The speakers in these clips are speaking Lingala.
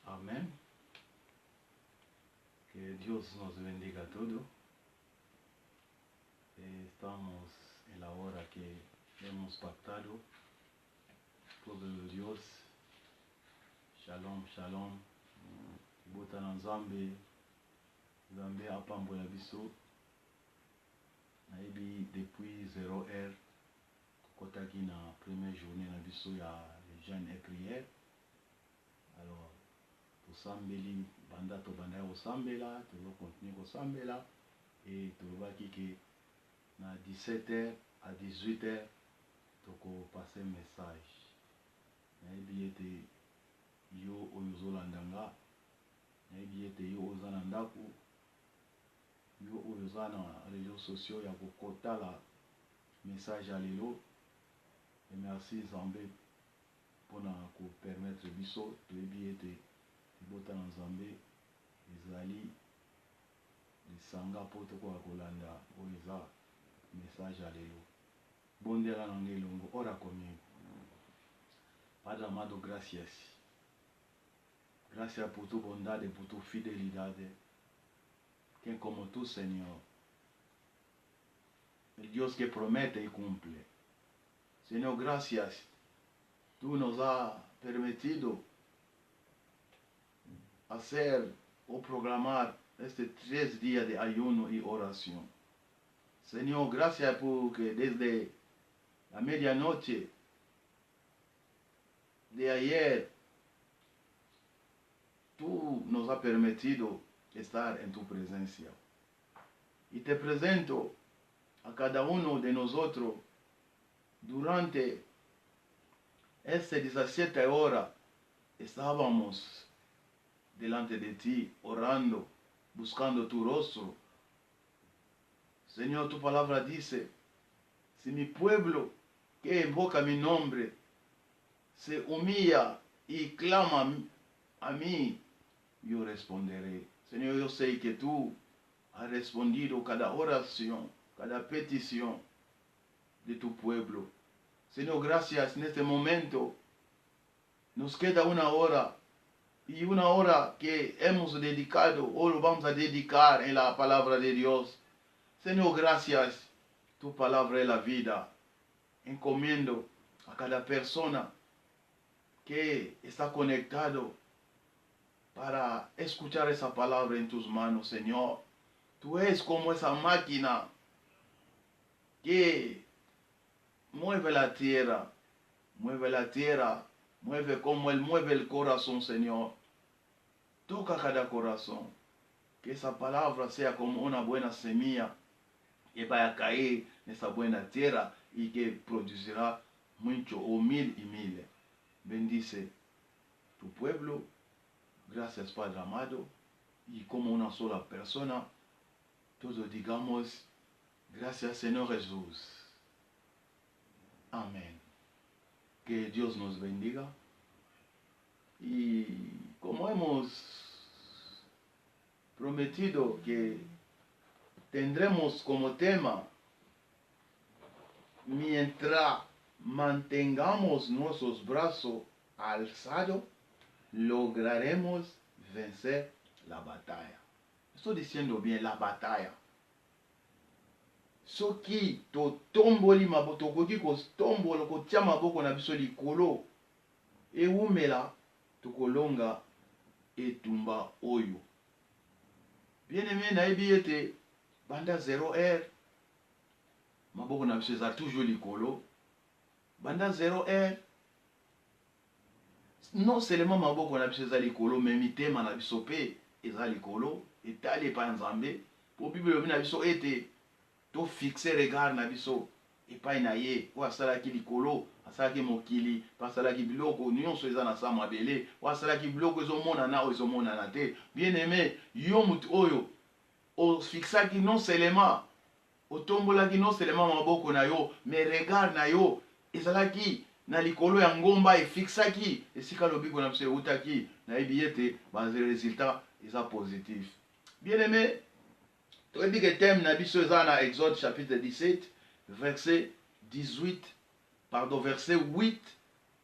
Amén. Que Dios nos bendiga a todos. Estamos en la hora que hemos pactado. Pueblo de Dios. Shalom, shalom. Botana Nzambe. Nzambe apambola biso. Naibi depuis 0h. Kotaki na première journée na biso ya les jeunes et prière. Alors, tosambeli banda to banda kosambela, tozo continuer kosambela et tolobaki ke na 17h à 18h toko passer message. Nayebi ete yo oyo ozolanda nga, nayebi ete yo oza na ndako, yo oyo oza na réseaux sociaux ya kokotala message ya lelo. Et merci Nzambe mpona kopermettre biso toyebi ete libota na Nzambe ezali lisanga mpo tokoka kolanda oyo eza message ya lelo. Bondela na ngai elongo, ora conmigo. Padre amado, gracias. Gracias por tu bondad y por tu fidelidad. Que como tú, Señor, el Dios que promete y cumple. Señor, gracias. Tú nos has permitido hacer o programar este 3 días de ayuno y oración. Señor, gracias porque desde la medianoche de ayer, tú nos has permitido estar en tu presencia. Y te presento a cada uno de nosotros durante estas 17 horas. Estábamos delante de ti, orando, buscando tu rostro. Señor, tu palabra dice, si mi pueblo que invoca mi nombre se humilla y clama a mí, yo responderé. Señor, yo sé que tú has respondido cada oración, cada petición de tu pueblo. Señor, gracias en este momento. Nos queda una hora. Y una hora que hemos dedicado o lo vamos a dedicar en la palabra de Dios. Señor, gracias. Tu palabra es la vida. Encomiendo a cada persona que está conectado para escuchar esa palabra en tus manos, Señor. Tú eres como esa máquina que mueve la tierra, mueve como Él mueve el corazón, Señor. Toca cada corazón, que esa palabra sea como una buena semilla que vaya a caer en esa buena tierra y que producirá mucho o 1000 y 1000. Bendice tu pueblo. Gracias, Padre amado. Y como una sola persona, todos digamos, gracias, Señor Jesús. Amén. Que Dios nos bendiga. Y como hemos prometido que tendremos como tema, mientras mantengamos nuestros brazos alzados, lograremos vencer la batalla. Estoy diciendo bien, la batalla. Soki to tomboli maboko, tokoki kotombola kotia maboko na biso likolo, ewumela tokolonga etumba oyo. Bien-aimé, nayebi ete banda 0h maboko na biso eza toujours likolo. Banda 0h non seulement maboko na biso eza likolo, mais mitema na biso pe eza likolo, etali epai Nzambe. Po Bible elobi na biso ete to fixe regard na biso epai na ye oyo asalaki likolo, asalaki mokili, asalaki biloko nyonso eza na sa mabele, oyo asalaki biloko ezomonana oyo ezomonana te. Bien aimé, yo mutu oyo ofixaki non seulement, otombolaki non seulement maboko na yo, mais regard na yo ezalaki na likolo ya ngomba, efixaki esika lobiko na biso eutaki, nayebi ete résultat eza positif. Bien aimé, toyebi ke thème na biso eza na Exode chapitre 17 verset 8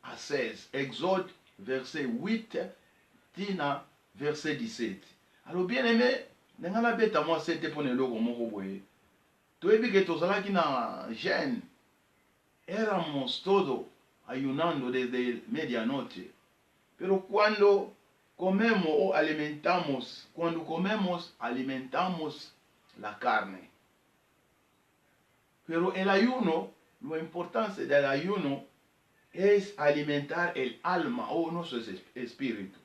à 16. Exode verset 8 tina verset 17. Alors bien aimé, nengana beta moi sente pone logo moko boye. Toyebi que tozalaki na gêne. Éramos todo ayunando desde medianoche. Pero cuando comemos o alimentamos, cuando comemos alimentamos la carne. Pero el ayuno, lo importante del ayuno es alimentar el alma o nuestro espíritu.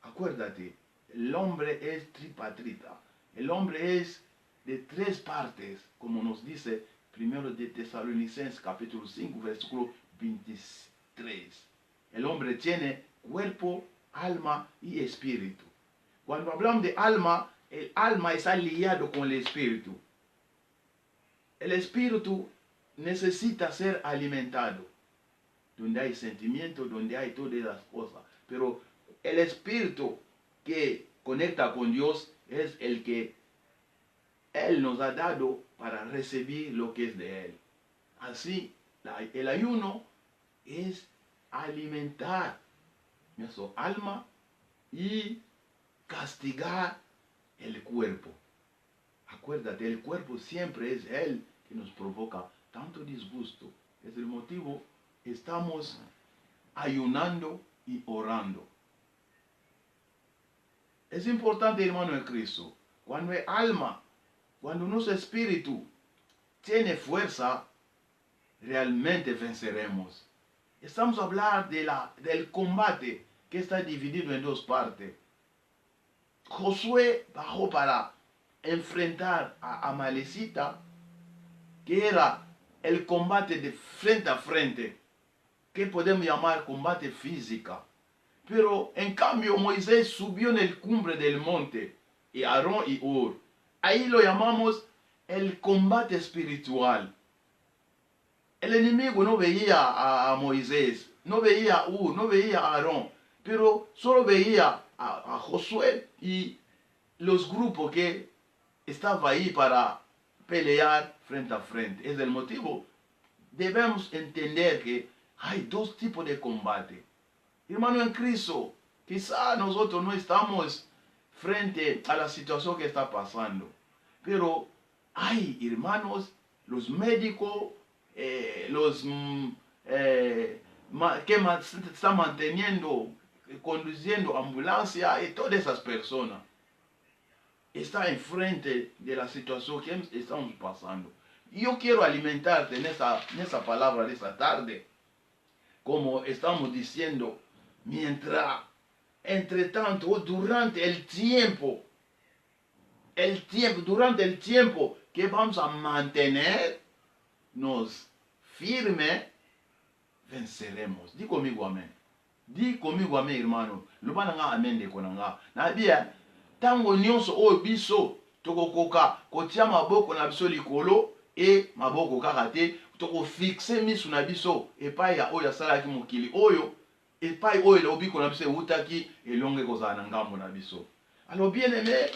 Acuérdate, el hombre es tripatrita. El hombre es de tres partes, como nos dice primero de Tesalonicenses capítulo 5, versículo 23. El hombre tiene cuerpo, alma y espíritu. Cuando hablamos de alma, el alma está ligado con el espíritu. El espíritu necesita ser alimentado, donde hay sentimientos, donde hay todas las cosas. Pero el espíritu que conecta con Dios es el que Él nos ha dado para recibir lo que es de Él. Así, el ayuno es alimentar nuestra alma y castigar el cuerpo. Acuérdate, el cuerpo siempre es Él que nos provoca tanto disgusto. Es el motivo, estamos ayunando y orando. Es importante, hermano en Cristo, cuando el alma, cuando nuestro espíritu tiene fuerza, realmente venceremos. Estamos hablando del combate que está dividido en dos partes. Josué bajó para enfrentar a Amalecita, que era el combate de frente a frente, que podemos llamar combate física. Pero en cambio Moisés subió en el cumbre del monte, y Aarón y Hur. Ahí lo llamamos el combate espiritual. El enemigo no veía a Moisés, no veía a Hur, no veía a Aarón, pero solo veía a Josué y los grupos que estaban ahí para pelear frente a frente. Es el motivo. Debemos entender que hay dos tipos de combate. Hermano en Cristo, quizá nosotros no estamos frente a la situación que está pasando, pero hay hermanos, los médicos, que están manteniendo, conduciendo ambulancia, y todas esas personas están enfrente de la situación que estamos pasando. Yo quiero alimentarte en esa palabra de esta tarde, como estamos diciendo, entre tanto, durante el tiempo que vamos a mantenernos firmes, venceremos. Di conmigo amén. Di conmigo amén, hermano. Luba nanga amén de konanga. Na bia, tango nyonso oyo biso tokokoka kotia maboko na biso likolo e maboko kaka te, tokofixe misu na biso epai ya oyo asalaki mokili oyo, epai oyo elobiko na biso eutaki elonge kozala na ngambo na biso. Alors bien aimé,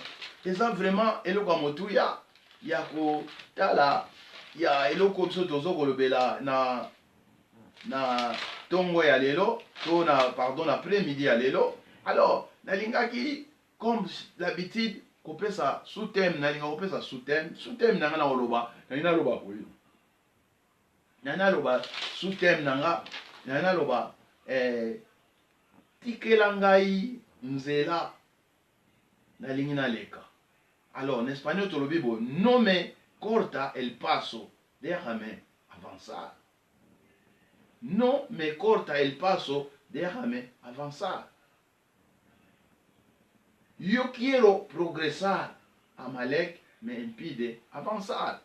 eza vraiment eloko ya motuya ya kotala ya eloko biso tozo kolobela na tongo ya lelo to na après-midi ya lelo. Alors nalingaki comme l'habitude kopesa sous-thème, nalinga kopesa sous-thème nanga na oloba loba oyo loba sous-thème nanga loba tikela ngai nzela nalingi naleka. Alors en espagnol tolobi bo, no me corta el paso, déjame avanzar. No me corta el paso, déjame avanzar. Yo quiero progresar, Amalek me impide avanzar.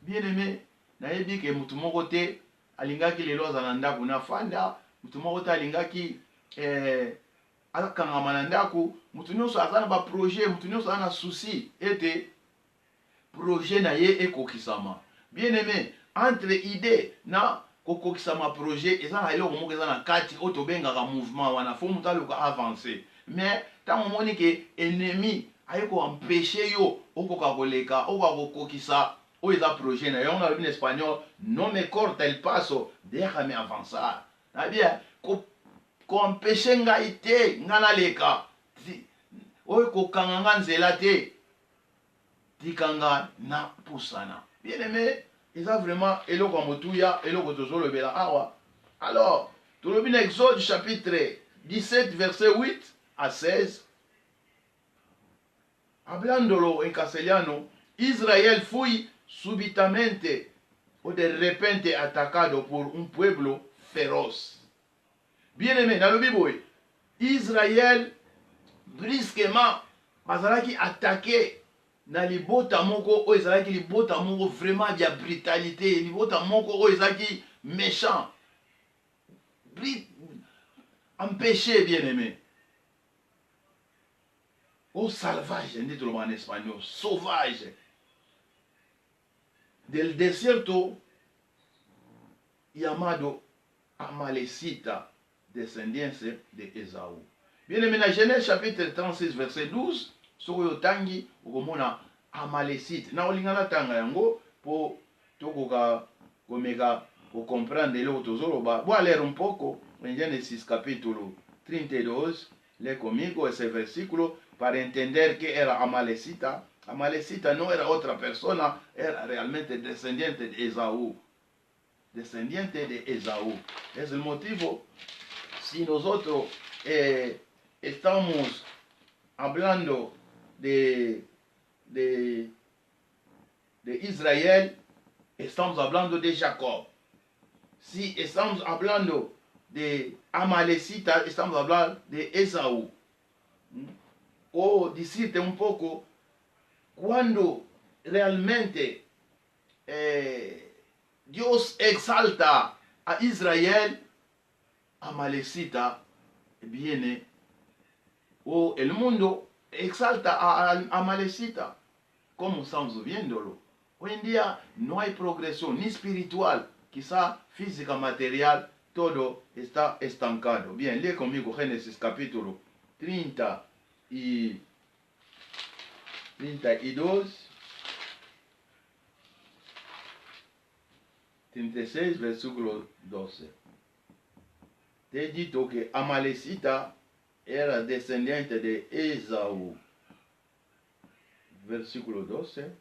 Bien aimé, nayebi ke mutu moko te alingaki lelo azala ndako na fanda, mutu moko te alingaki akangama na ndako, mutu nyonso aza na ba projet, mutu nyonso aza na souci ete projet na ye ekokisama. Bien aimé, entre idée na kokokisama projet, eza na eloko moko eza na kati oyo tobengaka mouvement wana, fo mutu aluka avancer. Mais tango moni ke ennemi aye ko empêcher yo okoka koleka, okoka kokokisa oyo eza projet na yo, na lobi en espagnol, no me corta el paso, déjame avanzar. Na bien koempêche ngai te nga naleka oyo kokanga nga nzela te tikanga na pusana. Bien aimé, eza vraiment eloko motuya eloko tozolobela awa. Alors tolobi na Exode chapitre 17 verset 8 à 16. Hablándolo en castellano, Israel fue súbitamente o de repente atacado por un pueblo feroz. Bien aimé, dans le Bible, Israël brusquement bazalaki attaqué na libota moko o ezalaki libota moko vraiment de brutalité, libota moko o ezalaki méchant, empêché, bien aimé. O salvaje, nde toloba en espagnol, sauvage. Del desierto llamado Amalecita, descendencia de Esaú. Bien aimé, dans Genèse chapitre 36 verset 12, soko yotangi okomona Amalecite. Na olingana tanga yango po tokoka komeka comprendre eloko tozoloba. Voy a leer un poco en Génesis capítulo 32, lee conmigo ese versículo para entender que era Amalecita. Amalecita no era otra persona, era realmente descendiente de Esaú. Descendiente de Esaú. Es el motivo, si nosotros estamos hablando de Israel, estamos hablando de Jacob. Si estamos hablando de Amalecita, estamos hablando de Esaú. O decirte un poco, cuando realmente Dios exalta a Israel, Amalecita viene, o el mundo exalta a Amalecita, como estamos viéndolo. Hoy en día no hay progresión ni espiritual, quizá física, material, todo está estancado. Bien, lee conmigo Génesis capítulo 32, 36, versículo 12. Te he dicho que Amalecita era descendiente de Esaú. Versículo 12.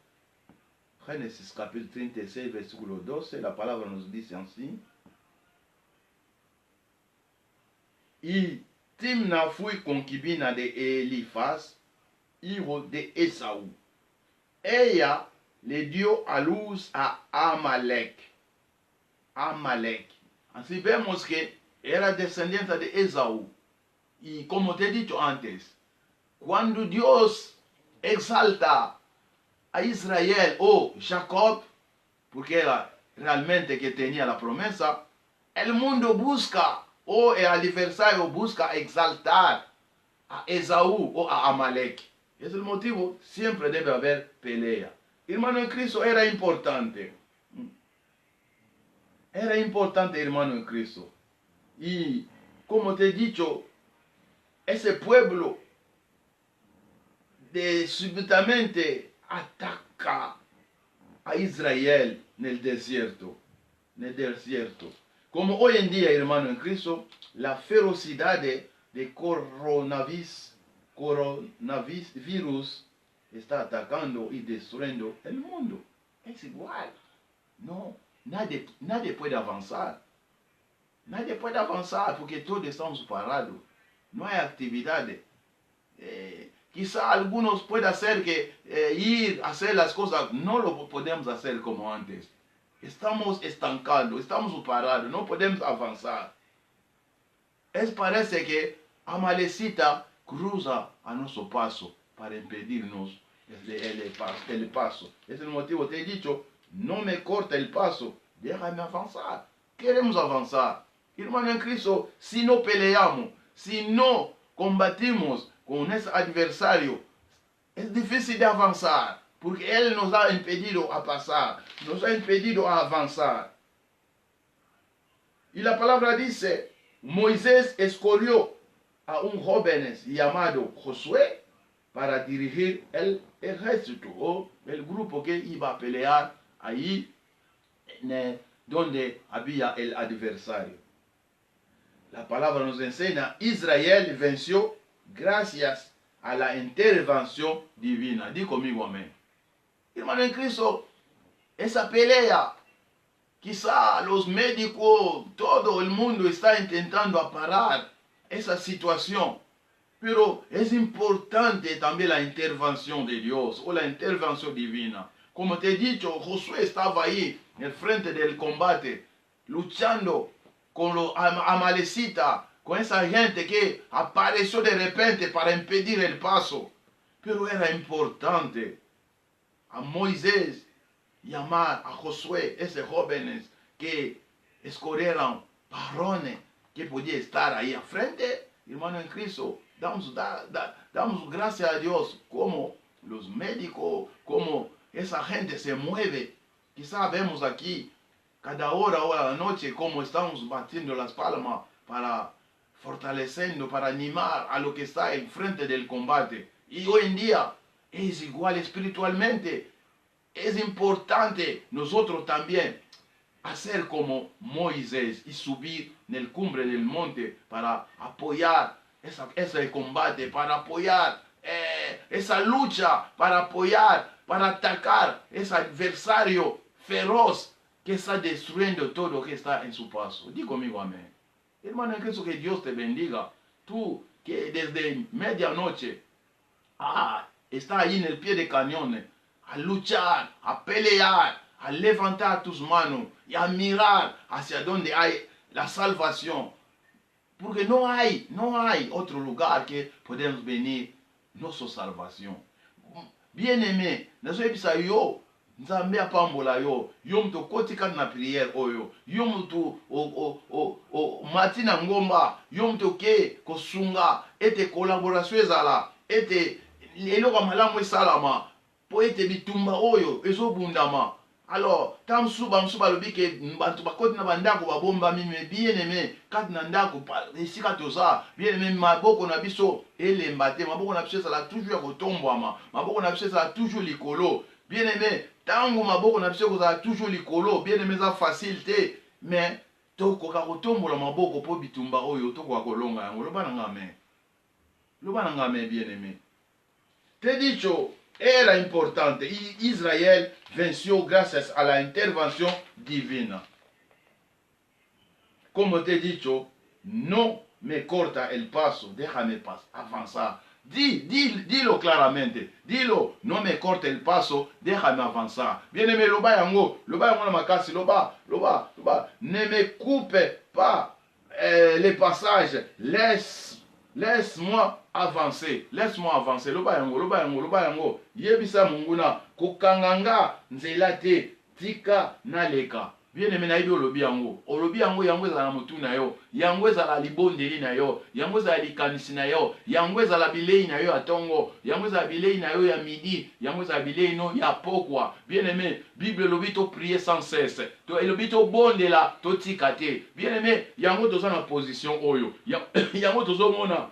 Génesis capítulo 36, versículo 12. La palabra nos dice así. Y Timna fue concubina de Elifaz, hijo de Esaú. Ella le dio a luz a Amalek. Amalek. Así vemos que era descendiente de Esaú. Y como te he dicho antes, cuando Dios exalta a Israel o Jacob, porque era realmente que tenía la promesa, el mundo busca o el adversario busca exaltar a Esaú o a Amalek. Es el motivo, siempre debe haber pelea. Hermano en Cristo, era importante. Era importante, hermano en Cristo. Y como te he dicho, ese pueblo súbitamente ataca a Israel en el desierto. En el desierto. Como hoy en día, hermano en Cristo, la ferocidad de coronavirus está atacando y destruyendo el mundo. Es igual. No, nadie puede avanzar. Nadie puede avanzar porque todos estamos parados. No hay actividades. Quizá algunos puedan hacer que ir a hacer las cosas, no lo podemos hacer como antes. Estamos estancados, estamos parados, no podemos avanzar. Parece que Amalecita cruza a nuestro paso para impedirnos el paso. Es el motivo, te he dicho, no me corta el paso, déjame avanzar. Queremos avanzar. Hermano en Cristo, si no peleamos, si no combatimos con ese adversario, es difícil de avanzar, porque Él nos ha impedido a pasar, nos ha impedido a avanzar. Y la palabra dice, Moisés escogió a un joven llamado Josué para dirigir el ejército o el grupo que iba a pelear ahí donde había el adversario. la palabra nos enseña, Israel venció gracias a la intervención divina. Di conmigo amén. Hermano en Cristo, esa pelea, quizá los médicos, todo el mundo está intentando parar esa situación. Pero es importante también la intervención de Dios o la intervención divina. Como te he dicho, Josué estaba ahí en el frente del combate, luchando con los amalecitas, con esa gente que apareció de repente para impedir el paso. Pero era importante a Moisés llamar a Josué, esos jóvenes que escogieron varones que podían estar ahí al frente, hermano en Cristo. Damos gracias a Dios como los médicos, como esa gente se mueve. Quizá vemos aquí cada hora o a la noche cómo estamos batiendo las palmas para fortaleciendo, para animar a lo que está enfrente del combate. Y hoy en día es igual espiritualmente. Es importante nosotros también hacer como Moisés y subir en el cumbre del monte para apoyar ese combate, para apoyar esa lucha, para apoyar, para atacar ese adversario feroz que está destruyendo todo lo que está en su paso. Di conmigo amén. Hermano en Cristo, que Dios te bendiga. Tú que desde medianoche está ahí en el pie de cañón, a luchar, a pelear, a levantar tus manos y a mirar hacia donde hay la salvación. Porque no hay otro lugar que podemos venir nuestra salvación. Bien aimé, nazoyebisa yo, nzambe apambola yo, yo mto kotika na prière oyo, yo mto mati na ngomba, yo mto ke kosunga, ete collaboration ezala, ete eloko malamu esalama, po ete bitumba oyo ezobundama. Alors, tant msuba lobi ke bantu bakoti na bandako babomba mime bien aimé kati na ndako esika toza bien aimé maboko na biso elemba te, maboko na biso ezala toujours ya kotombwama, maboko na biso ezala toujours likolo. Bien aimé, tango maboko na biso kozala toujours likolo, bien aimé eza facile te, mais tokoka kotombola maboko po bitumba oyo tokoka kolonga yango. Loba na nga amen. Loba na nga amen bien aimé. Te dicho era importante. Israel venció gracias a la intervención divina. Como te he dicho, no me corta el paso, déjame avanzar. Dilo claramente. Dilo, no me corte el paso, déjame avanzar. Bien aimé, loba yango na makasi, loba. Ne me coupe pas les passages. Laisse-moi avancer. Laisse-moi avancer. Loba yango. Yebisa munguna kokanganga nzela te, tika naleka. Bien aimé na ibi olobi yango. Olobi yango ezala na mutu na yo. Yango ezala libondeli na yo. Yango ezala likanisi na yo. Yango ezala bilei na yo ya tongo. Yango ezala bilei na yo ya midi. Yango ezala bilei no ya pokwa. Bien aimé, Bible elobi to prier sans cesse. To elobi to bondela to tika te. Bien aimé, yango toza na position oyo. Yango tozomona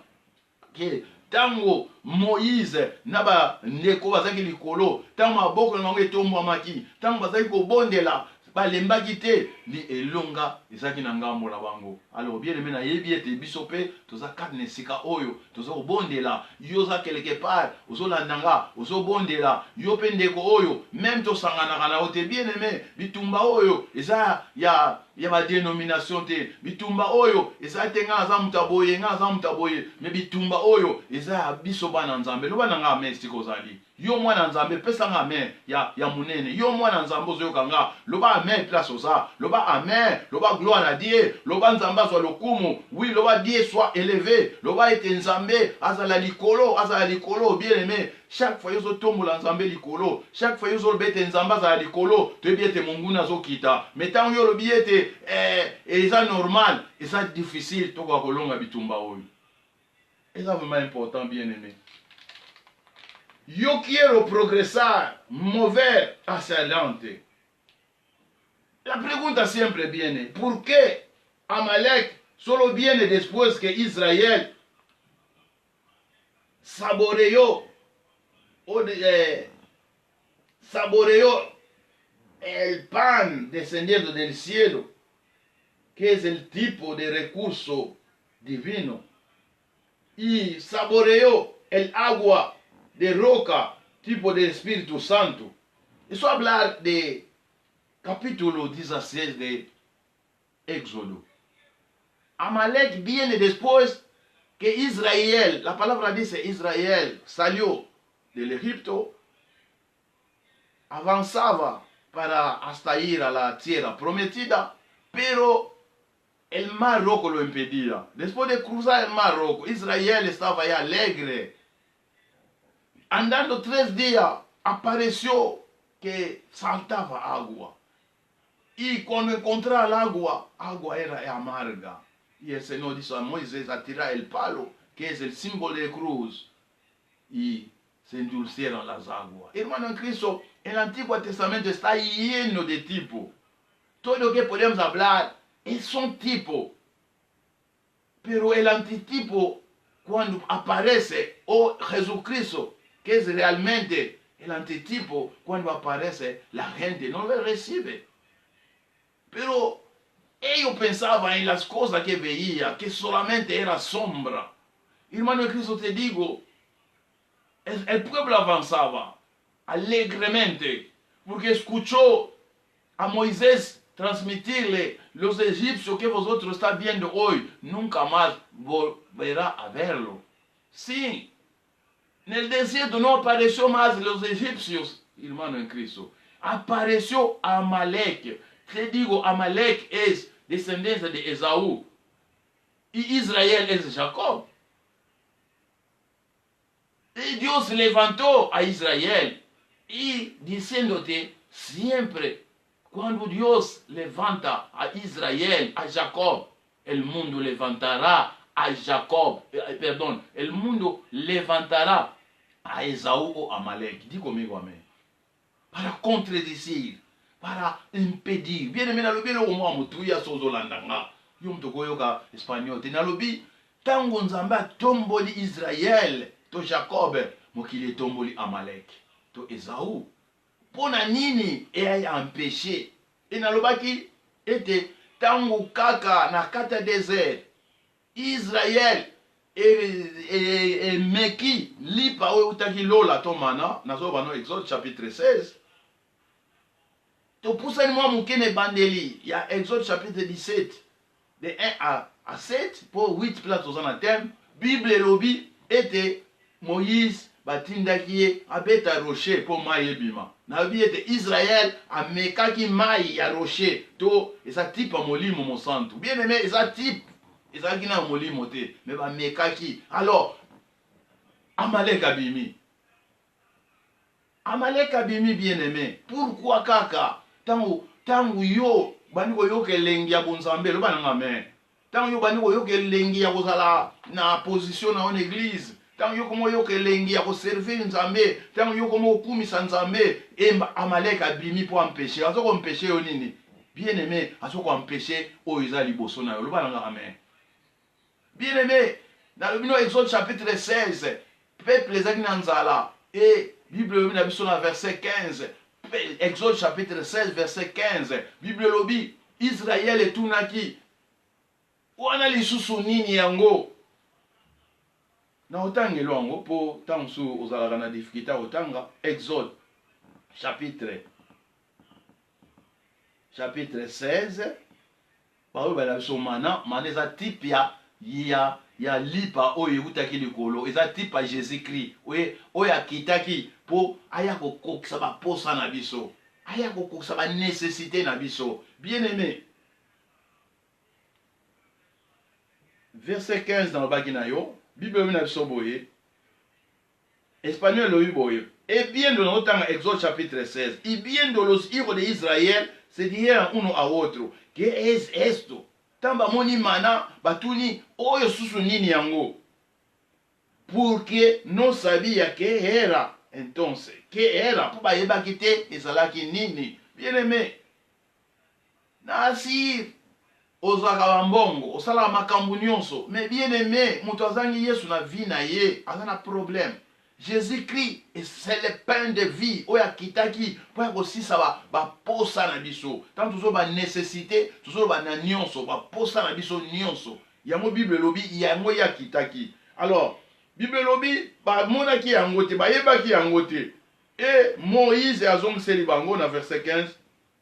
ke tango Moïse naba ndeko bazaki likolo, tango maboko na bango etombwamaki, tango bazaki kobondela balembaki te, li elonga ezaki na ngambo na bango. Alors bien aimé, nayebi ete biso pe toza kati na esika oyo toza kobondela. Yo oza quelque part ozolanda nga, ozobondela yo pe ndeko oyo même tosanganaka na yo te. Bien aimé, bitumba oyo eza ya badénomination te, bitumba oyo eza te nga aza mutu aboye, nga aza mutu aboye, me bitumba oyo eza ya biso bana nzambe. Loba na nga amen esika ozali. Yo mwana nzambe pesa nga amen ya munene. Yo mwana nzambe ozoyoka nga, loba amen place oza. Loba amen, loba gloire à Dieu, loba nzambe azwa lokumu. Oui, loba Dieu soit élevé, loba ete nzambe azala likolo. Bien aimé, chaque fois yozo tombola nzambe likolo, chaque fois yozo bete nzambe azala likolo, toyebi ete monguna azokita. Mais tango yo lobi ete eza normal, eza difficile tokoka kolonga bitumba oyo. Eza vraiment important bien aimé. Yo quiero progresar, mover hacia adelante. La pregunta siempre viene, ¿por qué Amalek solo viene después que Israel saboreó el pan descendiendo del cielo, que es el tipo de recurso divino. Y saboreo el agua de roca, tipo de Espíritu Santo. Eso hablar de capítulo 16 de Éxodo. Amalek viene después que Israel, la palabra dice Israel salió del Egipto, avanzaba para hasta ir a la tierra prometida, pero el Mar Rojo lo impedía. Después de cruzar el Mar Rojo, Israel estaba ya alegre. Andando 3 días, apareció que saltaba agua. Y cuando encontraba el agua, agua era amarga. Y el Señor dijo a Moisés a tirar el palo, que es el símbolo de cruz. Y se endulzaron las aguas. Hermano en Cristo, el Antiguo Testamento está lleno de tipos. Todo lo que podemos hablar son tipos. Pero el antitipo, cuando aparece, o Jesucristo, que es realmente el antitipo, cuando aparece, la gente no le recibe. Pero ellos pensaban en las cosas que veía, que solamente era sombra. Hermano en Cristo, te digo, el pueblo avanzaba alegremente, porque escuchó a Moisés transmitirle los egipcios que vosotros están viendo hoy, nunca más volverá a verlo. Sí, en el desierto no apareció más los egipcios, hermano en Cristo. Apareció Amalek. Te digo, Amalek es descendencia de Esaú. Y Israel es Jacob. Y Dios levantó a Israel. Y diciéndote siempre, cuando Dios levanta a Israel, a Jacob, el mundo levantará a Jacob, perdón, el mundo levantará a Esaú o Amalek. Di conmigo amén. Para contradecir, para impedir. Bien, mena lobi lo mo amutuya sozolandanga. Yom to koyoka espagnol. Te nalobi tango nzamba tomboli Israel to Jacob, mokili tomboli Amalek to Esaú. Pona nini e empêché. Et nalobaki ete tango kaka na kata désert Israël et meki lipa oyo utaki lola to mana nazoba no Exode chapitre 16 to pusani mwa mukene bandeli ya Exode chapitre 17 de 1 à 7 pour 8 places aux anathèmes. Bible lobi ete Moïse batindaki ye abeta rocher po mai ebima. Nabi ete Israël amekaki mai ya rocher to eza type molimo mosantu. Bien aimé, eza type ezalaki na molimo te me bamekaki. Alors Amalek abimi. Amalek abimi bien aimé. Pourquoi kaka tangu yo bandi koyoka elengi ya bonzambe loba nanga me. Tangu yo bandi koyoka elengi ya kozala na position na on église. Tangu yo komo yoka elengi ya koservir nzambe, tangu yo komo okumisa nzambe, emba Amalek abimi po empêcher. Azoko empêcher yo nini? Bien aimé, azoko empêcher oyo eza liboso na yo. Loba nanga amen. Bien aimé, dans le Exode chapitre 16, peuple ezaki na nzala, et Bible lobi na biso na verset 15. Exode chapitre 16 verset 15. Bible lobi Israël etunaki wana lisusu nini yango? Na otangelo yango po tango su ozalaka na difficulté otanga Exode chapitre 16 baoyo bala biso mana eza type ya lipa oyo ekutaki likolo, eza type ya Jésus-Christ oyo akitaki po aya kokokisa baposa na biso, aya kokokisa banécessité na biso. Bien aimé, verset 15 dans le baki na yo Bible na biso boye espagnol lobi boye. Et bien de notre Exode chapitre 16, y bien de los hijos de Israel se dijeron uno a otro, ¿qué es esto? Tamba moni mana batuni oyo susu nini yango? Porque no sabía qué era. Entonces, ¿qué era? Puba yeba kite ezalaki nini? Bien aimé, nasi ozaka bambongo osala makambo nyonso, mais bien aimé, moto azangi Yesu na vie na ye aza na problème. Jésus-Christ, c'est le pain de vie. Oya kitaki, pour kosisa ba posa na biso. Tant toujours ba nécessité, toujours ba na nyonso, ba posa na biso nyonso. yango Bible lobi yango ya kitaki. Alors Bible lobi ba monaki yango te, ba yebaki yango te. Et Moïse azongiseli bango na verset 15.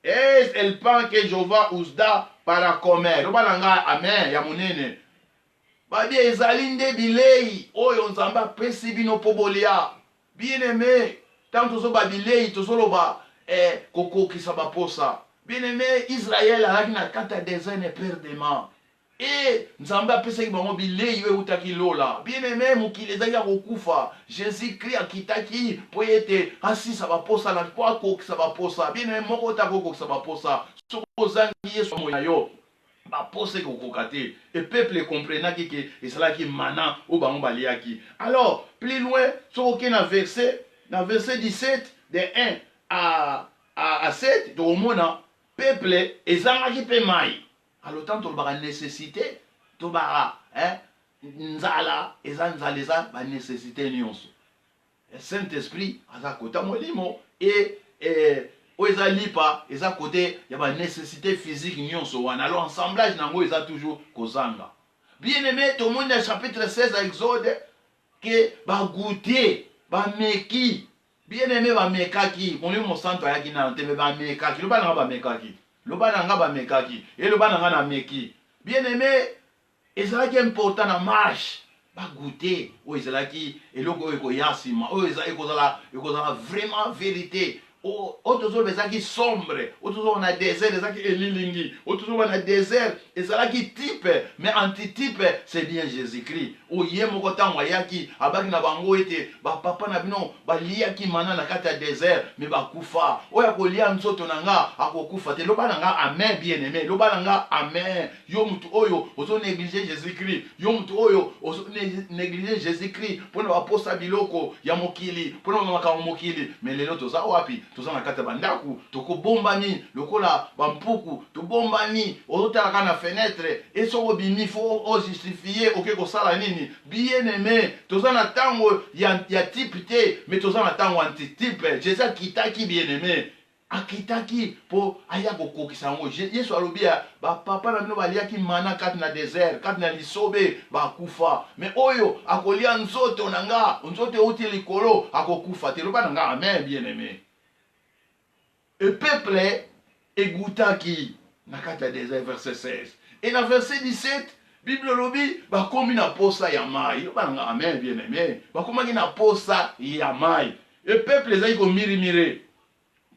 Et elle pense que Jéhovah usda para comer. Loba nanga amen ya monene. Babi ezali nde bilei oyo nzambe apesi bino po bolia. Bien aimé, tant tozo ba bilei tozo loba kokokisa baposa. Bien aimé, Israël alaki na kata désert ne perdement. Et nzambe apesaki bango bilei oyo utaki lola. Bien aimé, mokili ezali ya kokufa. Jésus-Christ akitaki po ete asisa baposa na po akokisa baposa. Bien aimé, moko ta kokokisa baposa. Soko ozangi Yesu moyo na yo. Baposa kokoka te. Et peuple comprenaki que ezalaki mana o bango baliaki. Alors, plus loin, soko na verset 17 de 1 à 7, to mona peuple ezangaki pe mai. Alors tant tolobaka nécessité tobaka nzala eza ba nécessité nyonso. Saint-Esprit aza kota molimo et oeza lipa eza côté ya ba nécessité physique nyonso wana. Alors ensemblage nango eza toujours kozanga. Bien aimé, tout le monde dans chapitre 16 à Exode que ba goûter ba meki. Bien aimé ba mekaki. Mon mon santo ayaki na tebe ba mekaki. Loba nga ba mekaki. Loba nanga ba mekaki et loba nanga na meki. Bien aimé, ezalaki important na marche ba goûter o ezalaki eloko eko yasima o ekozala vraiment vérité. O tozo bezaki sombre, o tozo na désert ezalaki elilingi, o tozo na désert ezalaki type, mais antitype c'est bien Jésus-Christ. O yemo kotango ayaki abaki na bango ete ba papa na bino ba liaki mana na kata désert mais ba kufa. O ya kolia nzoto nanga akokufa te. Loba nanga amen bien aimé. Loba nanga amen. Yo mutu oyo ozo négliger Jésus-Christ. Yo mutu oyo ozo négliger Jésus-Christ pona ba posa biloko ya mokili, pona maka mokili. Mais lelo toza wapi? Toza na kata bandaku, toko bombani, lokola bampuku, to bombani, ozotala na fenêtre, et soko bimi faut o justifier oke ko sala nini. Bien aimé, toza na tango ya type te, mais toza na tango antitype. Jésus kitaki bien aimé. Akitaki po aya kokokisa ngo. Yesu alobia ba papa na bino baliaki mana kati na désert, kati na lisobe ba kufa. Mais oyo akolia nzoto nanga, nzoto uti likolo akokufa te. Loba nanga amen bien aimé. Et peuple egoutaki na kati na désert verset 16. Et na verset 17 Bible lobi ba komi na posa ya mai. Loba nanga amen bien aimé. Ba komaki na posa ya mai. Et peuple ezali ko mirimire.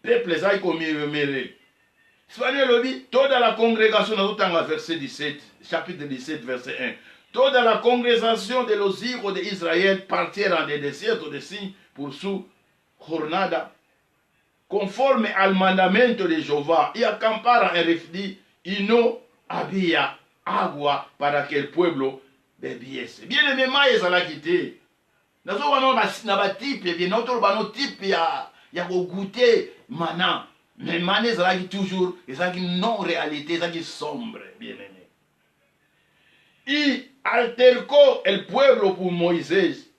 Peuple ezali komimere. Sipani lobi, tout dans la congrégation, dans le verset 17, chapitre 17, verset 1. Tout dans la congrégation de los hijos de Israël partirent en des desiertos de signes pour su jornada, conforme al mandamento de Jehová, y acamparon en refugio y no había agua para que el pueblo bebiese. Bien aimé, mai ezalaki te. Nazo wana na ba type, bien autre bano type ya ko goûter mana. Mais mana ezalaki toujours, ezalaki non réalité, ezalaki sombre, bien aimé. Y altercó el pueblo pour Moisés.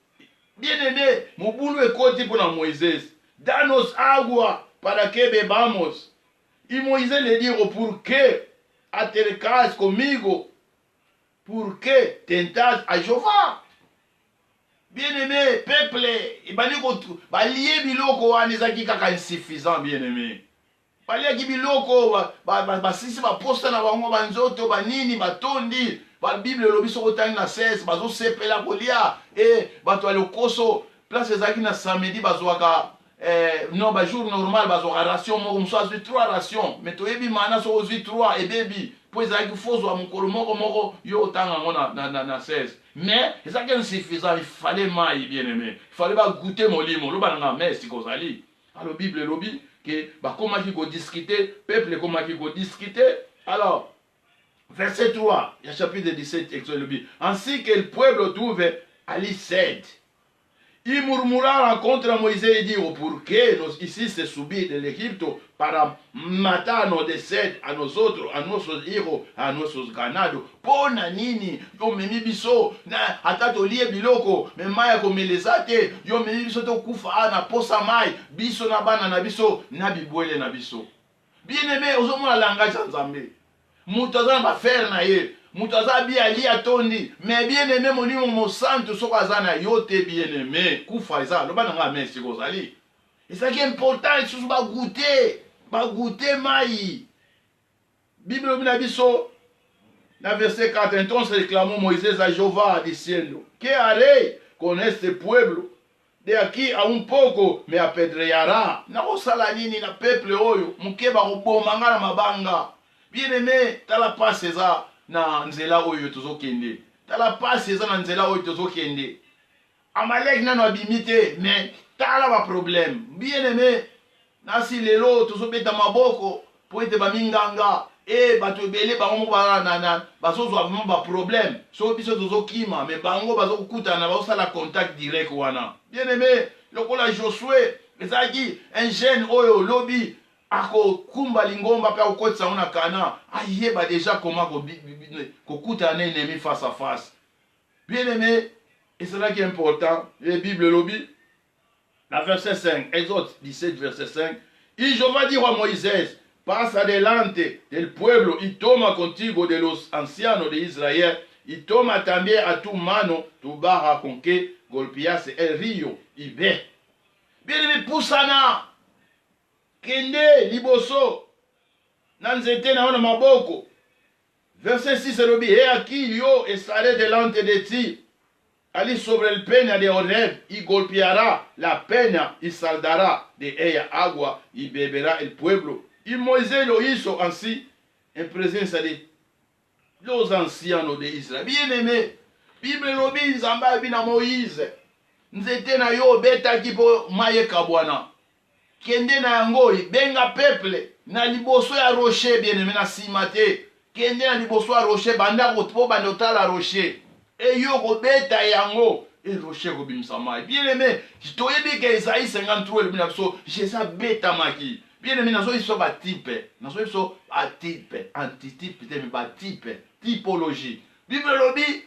Bien aimé, mobulu ekoti pour Moisés. Danos agua para que bebamos. Y Moisés le dijo, ¿por qué altercas conmigo? ¿Por qué tentas a Jehová? Bien aimé, peuple, balié biloko wana ezaki kaka insuffisant, bien aimé. Baliaki biloko, basisi baposta na bango banzoto, banini, batondi, Bible lobi soko tangi na 16, bazo sepela kolia, bato alokoso, place ezaki na samedi bazwaka, non, jour normal bazwaka ration moko, muso azwi 3 ration, mais toyebi mana soko ozwi 3, ebebi, po ezalaki fozwa mokolo moko, yo otanga yango na 16. Mais c'est insuffisant, il fallait maï, bien aimé. Il fallait goûter mon limo. Le bananga merci kozali. Alors Bible lobi que comment qu'il faut discuter, peuple comment qu'il faut discuter. Alors verset 3, il y a chapitre 17 Exode lobi. Ainsi que le peuple trouve Ali cède. Il murmura contre Moïse et dit, pour que nous ici se subir de l'Égypte para matar nos descendants à nos autres, à nos hijos, à nos ganados. Pona nini, yo memi biso, na atato liye biloko, me maya komelezate, yo memi biso to kufa na posa mai, biso na bana na biso, na bibwele na biso. Bien aimé, ozomona langage ya Nzambe. Mutu aza na bafere na ye, mutu aza bi ali atondi mais bien aimé molimo mosantu soko aza na yo te bien aimé kufa eza loba na nga amen siko ozali ezalaki important lisusu bagute mai bible lobi na biso na verset 4 entonces clamó Moisés a Jehová diciendo ¿qué haré con este pueblo? De aquí a un poco me apedreará. Nakosala nini na peuple oyo mukeba koboma nga na mabanga. Bien aimé, tala passe eza na nzela oyo tozokende. Tala passe eza na nzela oyo tozokende. Amalek nano abimite, mais tala ba problème. Bien aimé, nasi lelo tozobeta maboko po ete baminganga bato ebele bango moko bazozwa vraiment ba problème. So biso tozokima, mais bango bazokutana bazosala contact direct wana. Bien aimé, lokola Josué ezalaki un jeune oyo lobi akokumba lingomba pe akokotisa ngo na Kana ayeba déjà comment kokutana na ennemi face à face. Bien aimé, ezalaki important. La Bible lobi la verset 5, Exode 17 verset 5, y Jehová dijo a Moisés: pasa adelante del pueblo y toma contigo de los ancianos de Israel y toma también a tu mano tu barra con que golpease el río y ve. Bien aimé, pusana kende liboso na nzete na wana maboko. Verset 6 elobi, he aquí yo estaré delante de ti, ali sobre el peña de Horeb y golpeará la peña y saldrá de ella agua y beberá el pueblo. Y Moisés lo hizo así en presencia de los ancianos de Israël. Bien aimé, Bible lobi nzamba bina Moïse. Nzete na yo beta kipo maye kabwana. Kende na yango benga peuple na liboso ya rocher bien aimé na simate. Kende na liboso ya rocher banda ko banda otala rocher. Et yo ko beta yango et rocher ko bimsa mai. Bien aimé, toyebi ke Isaïe 53 le bina so Jésus beta maki. Bien aimé, nazo iso ba type, nazo iso a type, antitype, te ba type, typologie. Bible lobi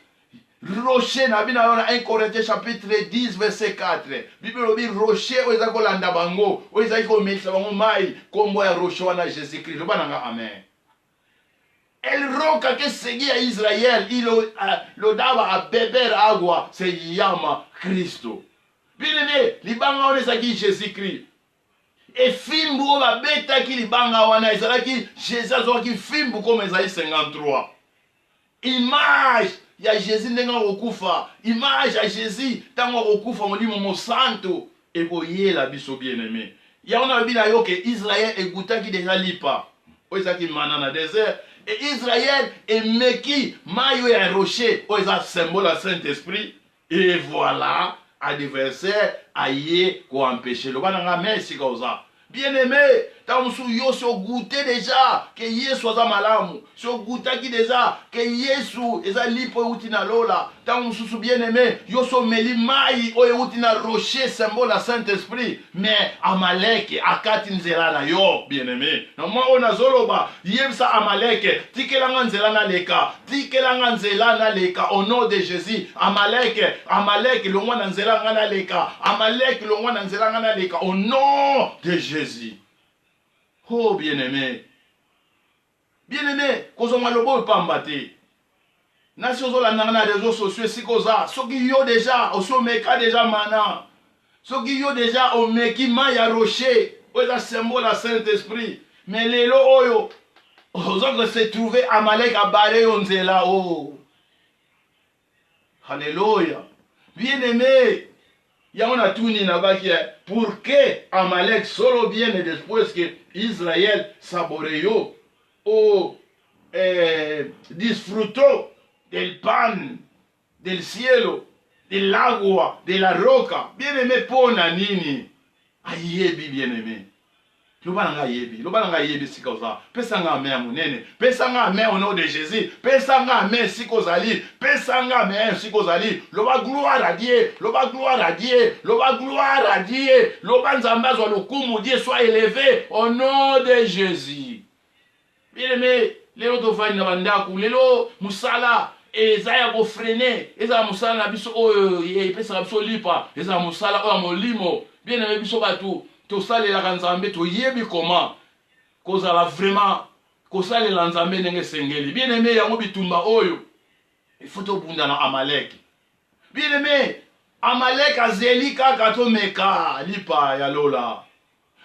rocher na bina na 1 Corinthiens chapitre 10 verset 4. Bible lobi rocher o ezako landa bango, o ezako metsa bango mai, kombo ya rocher wana Jésus Christ. Loba nanga amen. El roca que seguía a Israel y lo daba a beber agua se llama Cristo. Bien aimé, libanga on ezaki Jésus Christ. Et fimbu ba beta ki libanga wana ezalaki Jésus azwaki fimbu comme Isaïe 53. Image ya Jésus ndenga okufa, image ya Jésus tango okufa molimo mosanto ekoyela biso bien aimé. Ya on a bina yo que Israël egutaki déjà lipa. O ezaki manana désert et Israël emeki mayo ya rocher, o eza symbole à Saint-Esprit et voilà adversaire aye ko empêcher le bana merci causa. Bien aimé, tamusu yo so goûter déjà que Yesu aza malamu, so goûtaki déjà que Yesu eza lipo uti na lola. Tamusu bien aimé, yo so meli mai o uti na rocher symbole à Saint-Esprit, mais Amalek akati nzela na yo bien aimé. Na moi ona zoloba, yebsa Amalek, tikelanga nzela na leka, tikelanga nzela na leka au nom de Jésus. Amalek le mwana nzela ngana leka, Amalek le mwana nzela ngana leka au nom de Jésus. Oh bien-aimé, bien-aimé, kozonga lobo pambate. Nasi ozolanda na réseaux sociaux si koza, soki yo déjà, oso meka déjà mana. Soki yo déjà o meki maya rocher, oza symbole à Saint-Esprit. Mais lelo oyo, ozonga se trouver Amalek abare yo nzela oh. Alléluia. Bien-aimé, Yamona tuni na baki pour que Amalek solo viene después que Israël saboreó o disfrutó del pan, del cielo, del agua, de la roca. Bien aimé pona nini. Ayebi bien aimé. Lobananga yebi sikoza. Pesanga amen munene. Pesanga amen au nom de Jésus. Pesanga amen sikozali. Pesanga amen sikozali. Loba gloire à Dieu. Loba gloire à Dieu. Loba gloire à Dieu. Loba nzambazo lokumu Dieu soit élevé au nom de Jésus. Bien aimé, lelo tovani na bandaku, lelo musala ezaya ko freiner. Eza musala na biso oyo epesa biso lipa. Eza musala oyo molimo. Bien aimé biso batu. Tosalela nzambe toyebi comment kozala vraiment kosalela nzambe ndenge sengeli. Bien aimé yango bitumba oyo Il faut tobunda na Amalek. Bien aimé, Amalek azeli kaka tomeka lipa ya lola.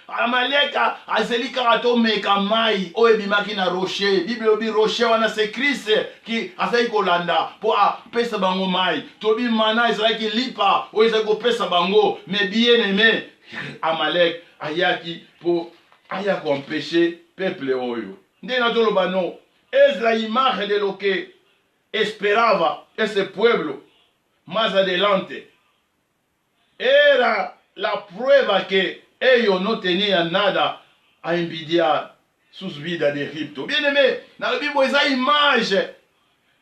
Amalek azeli kaka tomeka mai o ebimaki na rocher. Bible obi rocher wana c'est Christ qui azali kolanda po a pesa bango mai. Tobi mana ezalaki lipa o ezali ko pesa bango. Mais bien aimé, Amalek ayaki po aya ko empêcher peuple oyo. Nde na toloba no. Es la imagen de lo que esperaba ese pueblo más adelante. Era la prueba que ellos no tenían nada a envidiar sus vidas de Egipto. Bien aimé, dans la Bible, esa image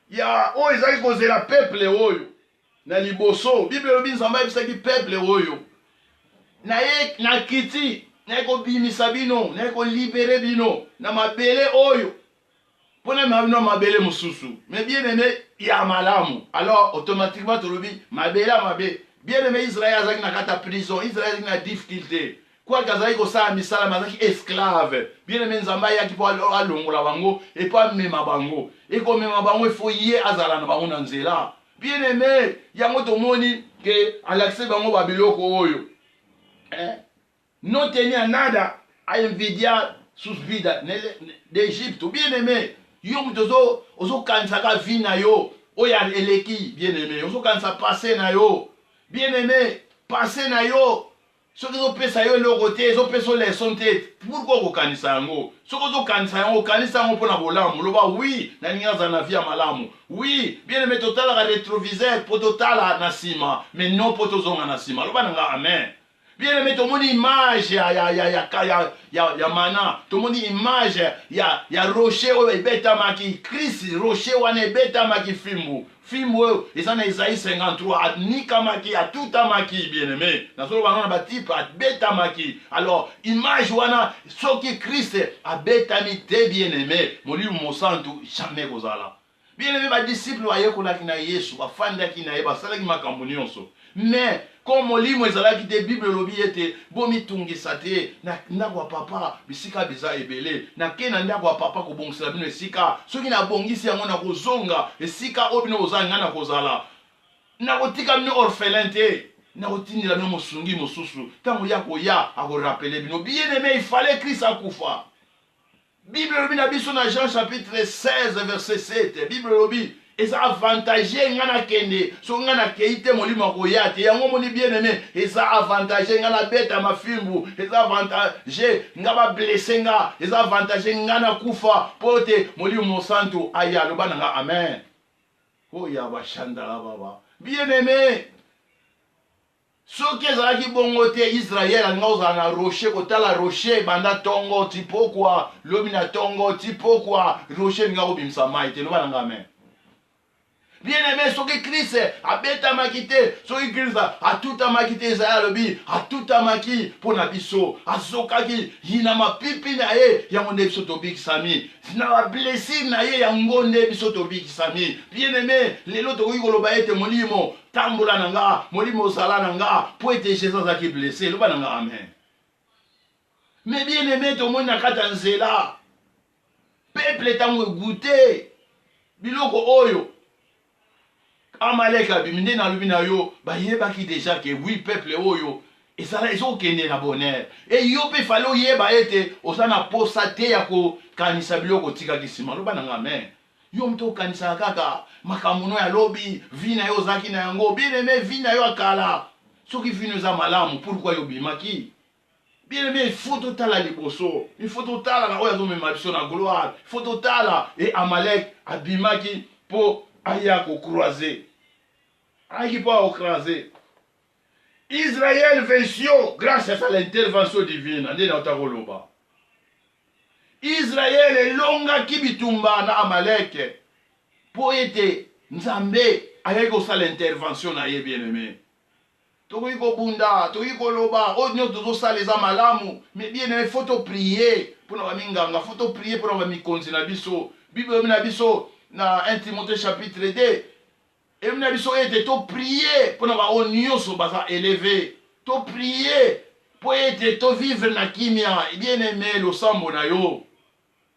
ya o ezali kozela peuple oyo na liboso. Bible lobi nzambe ayebisaki peuple oyo na kiti na kobimisa bino na kolibere bino na mabele oyo pona mabino mabele mususu. Mais bien aimé, ya malamu. Alors automatiquement tolobi mabele mabe. Bien aimé, Israël azaki na kata prison, Israël azaki na difficulté. Kwa kazali ko sa misala mazaki esclave. Bien aimé, nzamba yaki po alongola bango et po mema bango. Et ko mema bango il faut yé azala na bango na nzela. Bien aimé, yango tomoni ke alaxe bango babiloko oyo. No tenía nada a envidiar sus vidas d'Égypte. Bien aimé, yo mutozo ozo kansaka vina yo oya eleki. Bien aimé, ozo kansa passé na yo. Bien aimé, passé na yo. Soki zo pesa yo eloko te, zo pesa leçon te. Pourquoi kokanisa yango? Soki ozo kanisa yango, kanisa yango mpona bolamu. Loba oui, na ninga za na via malamu. Oui, bien aimé, totala ka rétroviseur po totala na sima, mais non po tozonga na sima. Loba nanga amen. Bien aimé, tout le monde image ya mana, tout le monde image ya rocher ou beta maki Christ rocher wane beta maki fimbu et ça na Isaïe 53 nika maki a tout maki. Bien aimé, na solo banana ba type a beta maki. Alors image wana soki Christ a beta mite. Bien aimé, moli mo santu jamais kozala. Bien aimé, ba disciple wa yekola kina Yesu ba fanda kina ye ba sala ki makambo nyonso. Mais comme molimo ezalaki te Bible lobi ete bomitungisa te na ndako ya papa bisika biza ebele na ke na ndako ya papa kobongisela bino esika soki nabongisi yango na kozonga esika oyo bino kozala nga na kozala na kotika bino orphelin te na kotindela bino mosungi mosusu ntango ya koya akorapele bino. Bien aimé, il fallait Christ akufa. Bible lobi na biso na Jean chapitre 16 verset 7. Bible lobi eza avantage ngana kende so ngana keite molimo koya te yango moni. Bien aimé, eza avantage ngana beta mafimbu, eza avantage ngaba blessé nga, eza avantage ngana kufa pote molimo santo aya loba nanga amen. Oh ya bashandala baba. Bien aimé, soki ezalaki bongo te Israël alinga ozala na rocher kotala rocher banda tongo tipokwa lobi na tongo tipokwa rocher linga kobimisa mai te loba nanga amen. Bien aimé, soki Christ abetamaki te, soki Christ atutamaki te Israël lobi atutamaki pona biso azokaki yina mapipi na ye yango nde biso tobikisami na bablessure na ye yango nde biso tobikisami. Bien aimé, lelo tokoki koloba ete molimo tambola na nga, molimo osala na nga po ete Jésus azalaki blessé loba na nga amen. Mais bien aimé, tomoni na kati ya nzela peuple ntango egute biloko oyo Amalek abimi nde na lobi na yo bayebaki déjà que oui peuple oyo ezala ezokende na bonheur et yo pe fale oyeba ete oza na posa te ya kokanisa biloko otikaki nsima loba nanga amen. Yo moto okanisaka kaka makambo no ya lobi vi na yo ozalaki na yango. Bien aimé, vi na yo akala soki vi no eza malamu pourquoi yo bimaki? Bien aimé, il faut totala liboso, il faut totala na oyo azomema biso na gloire, il faut totala et Amalek abimaki po aya kokroise ayaki po akokrase. Israël venció grâce à l'intervention divine. Nde na otakoloba Israël elongaki bitumba na Amalek po ete Nzambe ayaki kosala intervention na ye. Bien aimé, tokoki kobunda tokoki koloba oyo nyonso tozosala eza malamu, mais bien aimé, faut to prier mpona baminganga, faut to prier mpona bamikonzi na biso. Bible na biso na 1 Timothée chapitre 2 et mna biso ete to prier mpona bao nyonso baza élevé, to prier po ete to vivre na kimia. Bien aimé, losambo na yo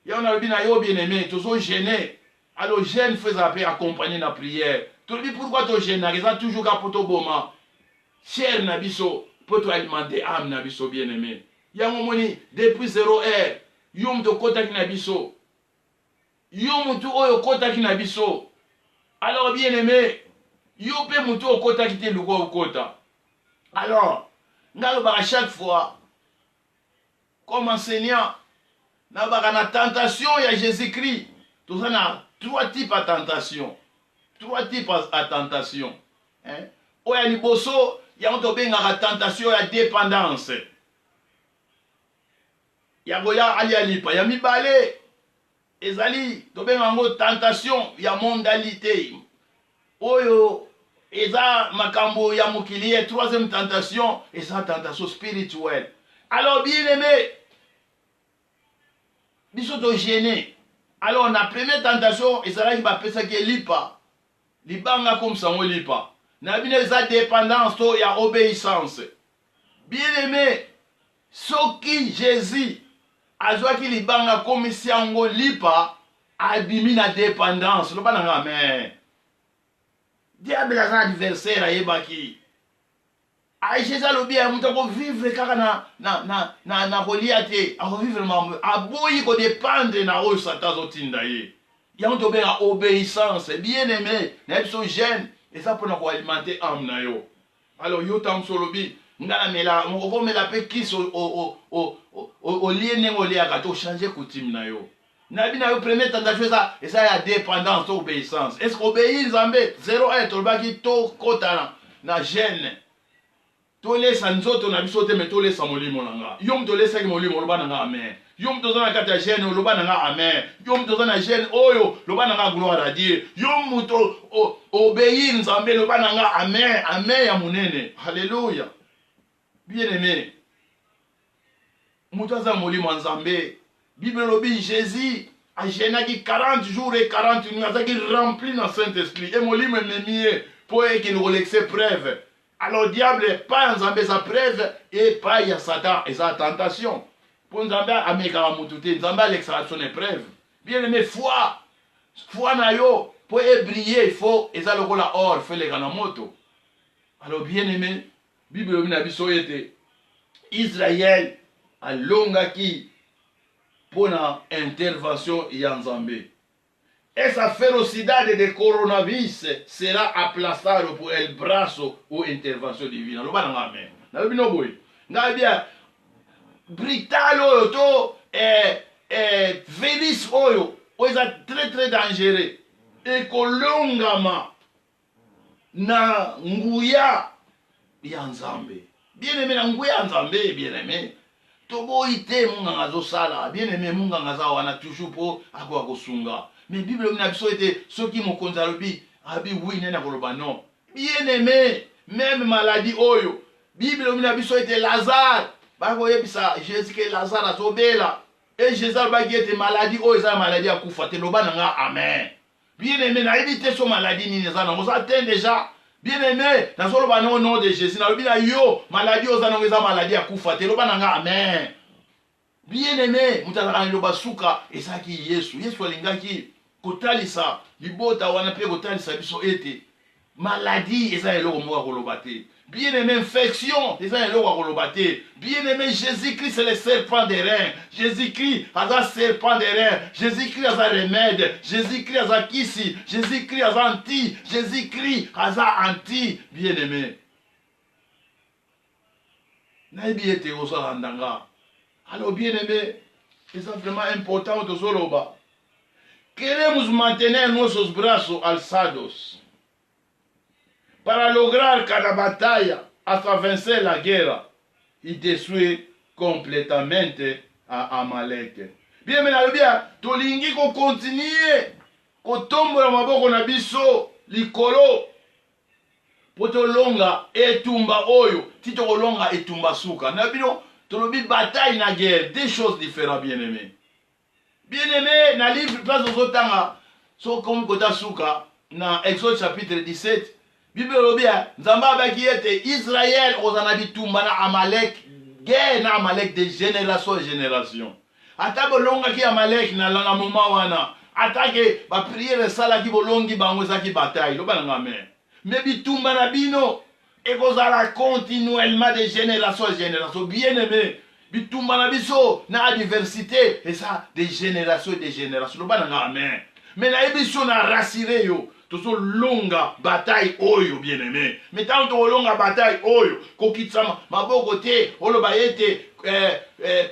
ya na lobi na yo bien aimé tozo gêner Alors, jeune faisait accompagner la prière. Tu dis pourquoi tu jeune, ça toujours qu'à poto boma. Cher nabiso, pour te alimenter âme nabiso bien-aimé. Yango moni, depuis 0 heure, yom to kota ki nabiso. Yom tu oyo kota ki nabiso. Alors, bien-aimé, yom pe mutu o kota ki te lugo o kota. Alors, à chaque fois, comme enseignant, nous avons la tentation, il y a Jésus-Christ. Tout ça, a 3 types de tentation. 3 types de tentation. Il y a les bosso, il y a la tentation, il y a dépendance. Il y a Alialipa, il y a Mibale, Ezali, il y a tentation, il y a mondalité. Oyo, Eza Makambo, il y a Mokili, 3e tentation, et ça, tentation spirituelle. Alors, bien aimé, ils sont gênés. Alors, la première tentation, et c'est là qu'il va appeler ça qui est lipa. Libanga comme ça, on lipa. N'a bien sa dépendance, il y a obéissance. Bien aimé, ce qui Jésus a joué qui libanga comme si on lipa, a bimi la dépendance. Le bananga, mais. Diable a un adversaire à Yebaki. Aïcha le bien, nous devons vivre na reliate, à vivre à boyi ko dépendre na o satan zotinda ye. Ya on doit à obéissance, bien aimé, na sont jeunes et ça pour nous alimenter âme na yo. Alors yo tam solobi, ngala mela, on va mela pe kiss au lien ne ngoli aka to changer coutume na yo. Na bi na yo premier tentation ça et ça y a dépendance, obéissance. Est-ce qu'obéir Zambé 0-1 to baki to kota na jeune. Tolesa nzoto na biso te me tolesa molimo nanga. Yom tolesa ki molimo loba nanga amen. Yom tozana kati ya jeune loba nanga amen. Yom tozana jeune oyo loba nanga gloire à Dieu. Yom muto obéir nzambe loba nanga amen. Amen ya munene. Alléluia. Bien aimé. Muto aza molimo nzambe. Bible lobi Jésus a jeûné 40 jours et 40 nuits. Azaki rempli dans Saint-Esprit. Et molimo memie pour qu'il nous relaxe preuve. Alors, diable, pas en Zambé sa preuve et pas il y a Satan et sa tentation. Pour Zambé, Ameka Moutoute, Zambé, l'extraction est preuve. Bien aimé, foi. Foi na yo, pour briller, il faut, et ça le rôle à or, fait les ganamoto. Alors, bien aimé, Bible n'a pas été Israël a longaki pour une intervention en Zambé. Esa ferocidade de coronavirus sera aplastado por el brazo ou intervention divine. Lo bana ngame. Na bino boy. Ngabia brital oyo to virus oyo oza très dangereux. E kolongama na nguya ya Nzambe. Bien aimé na nguya ya Nzambe, bien aimé. Tobo ite munga ngazo sala. Bien aimé munga ngaza wana toujours po akwa kosunga. Mais la Bible n'a pas été ceux qui m'ont conservé, abi oui, n'a pas non. Bien aimé, même maladie oyo. Bible n'a pas été Lazare. Bah voyez ça, Jésus que Lazare a tombé là. Et Jésus a été maladie oyo, ça maladie a koufa. Te loba nanga amen. Bien aimé, n'a évité son maladie ni neza. On s'attend déjà. Bien aimé, dans son loba non nom de Jésus. N'a pas yo maladie oyo, ça n'a maladie a koufa. Te loba nanga amen. Bien aimé, mutala loba suka et ça qui Yesu. Yesu alingaki. Kotalisa libota wana pe kotalisa biso ete maladie eza eloko moko kolobate. Bien aimé infection eza eloko kolobate. Bien aimé Jésus-Christ c'est le serpent des reins. Jésus-Christ aza serpent des reins. Jésus-Christ aza remède. Jésus-Christ aza kisi. Jésus-Christ aza anti. Jésus-Christ aza anti. Bien aimé. Naïbi ete osala ndanga. Alors bien aimé, c'est vraiment important de soloba. Queremos mantener nuestros brazos alzados para lograr cada batalla hasta vencer la guerra y destruir completamente a Amalek. Bien, mais bien, tolingi ko continuer ko tombola maboko na biso likolo poto longa etumba oyo tito longa etumba suka. Na bino tolobi bataille na guerre, deux choses différentes bien aimés. Bien aimé, dans le livre place aux otanga, so comme kota suka, dans Exode chapitre 17, Bible robia, Nzamba baki ete Israël ozanabi tumba na Amalek, guerre na Amalek de génération en génération. Atabo longa ki Amalek na moment wana, Attaque, ba prière sala ki bolongi bango ezaki bataille. Loba nanga amen. Mais bitumba na bino, ekozala continuellement de génération en génération. Bien aimé. Bitumba na biso, na diversité. Et ça, de génération et de génération. Loba nanga amen. Mais na ebiso na rassuré yo. Tozo longa bataille oyo bien aimé. Mais tant to longa bataille oyo, kokitsama maboko te, oloba yete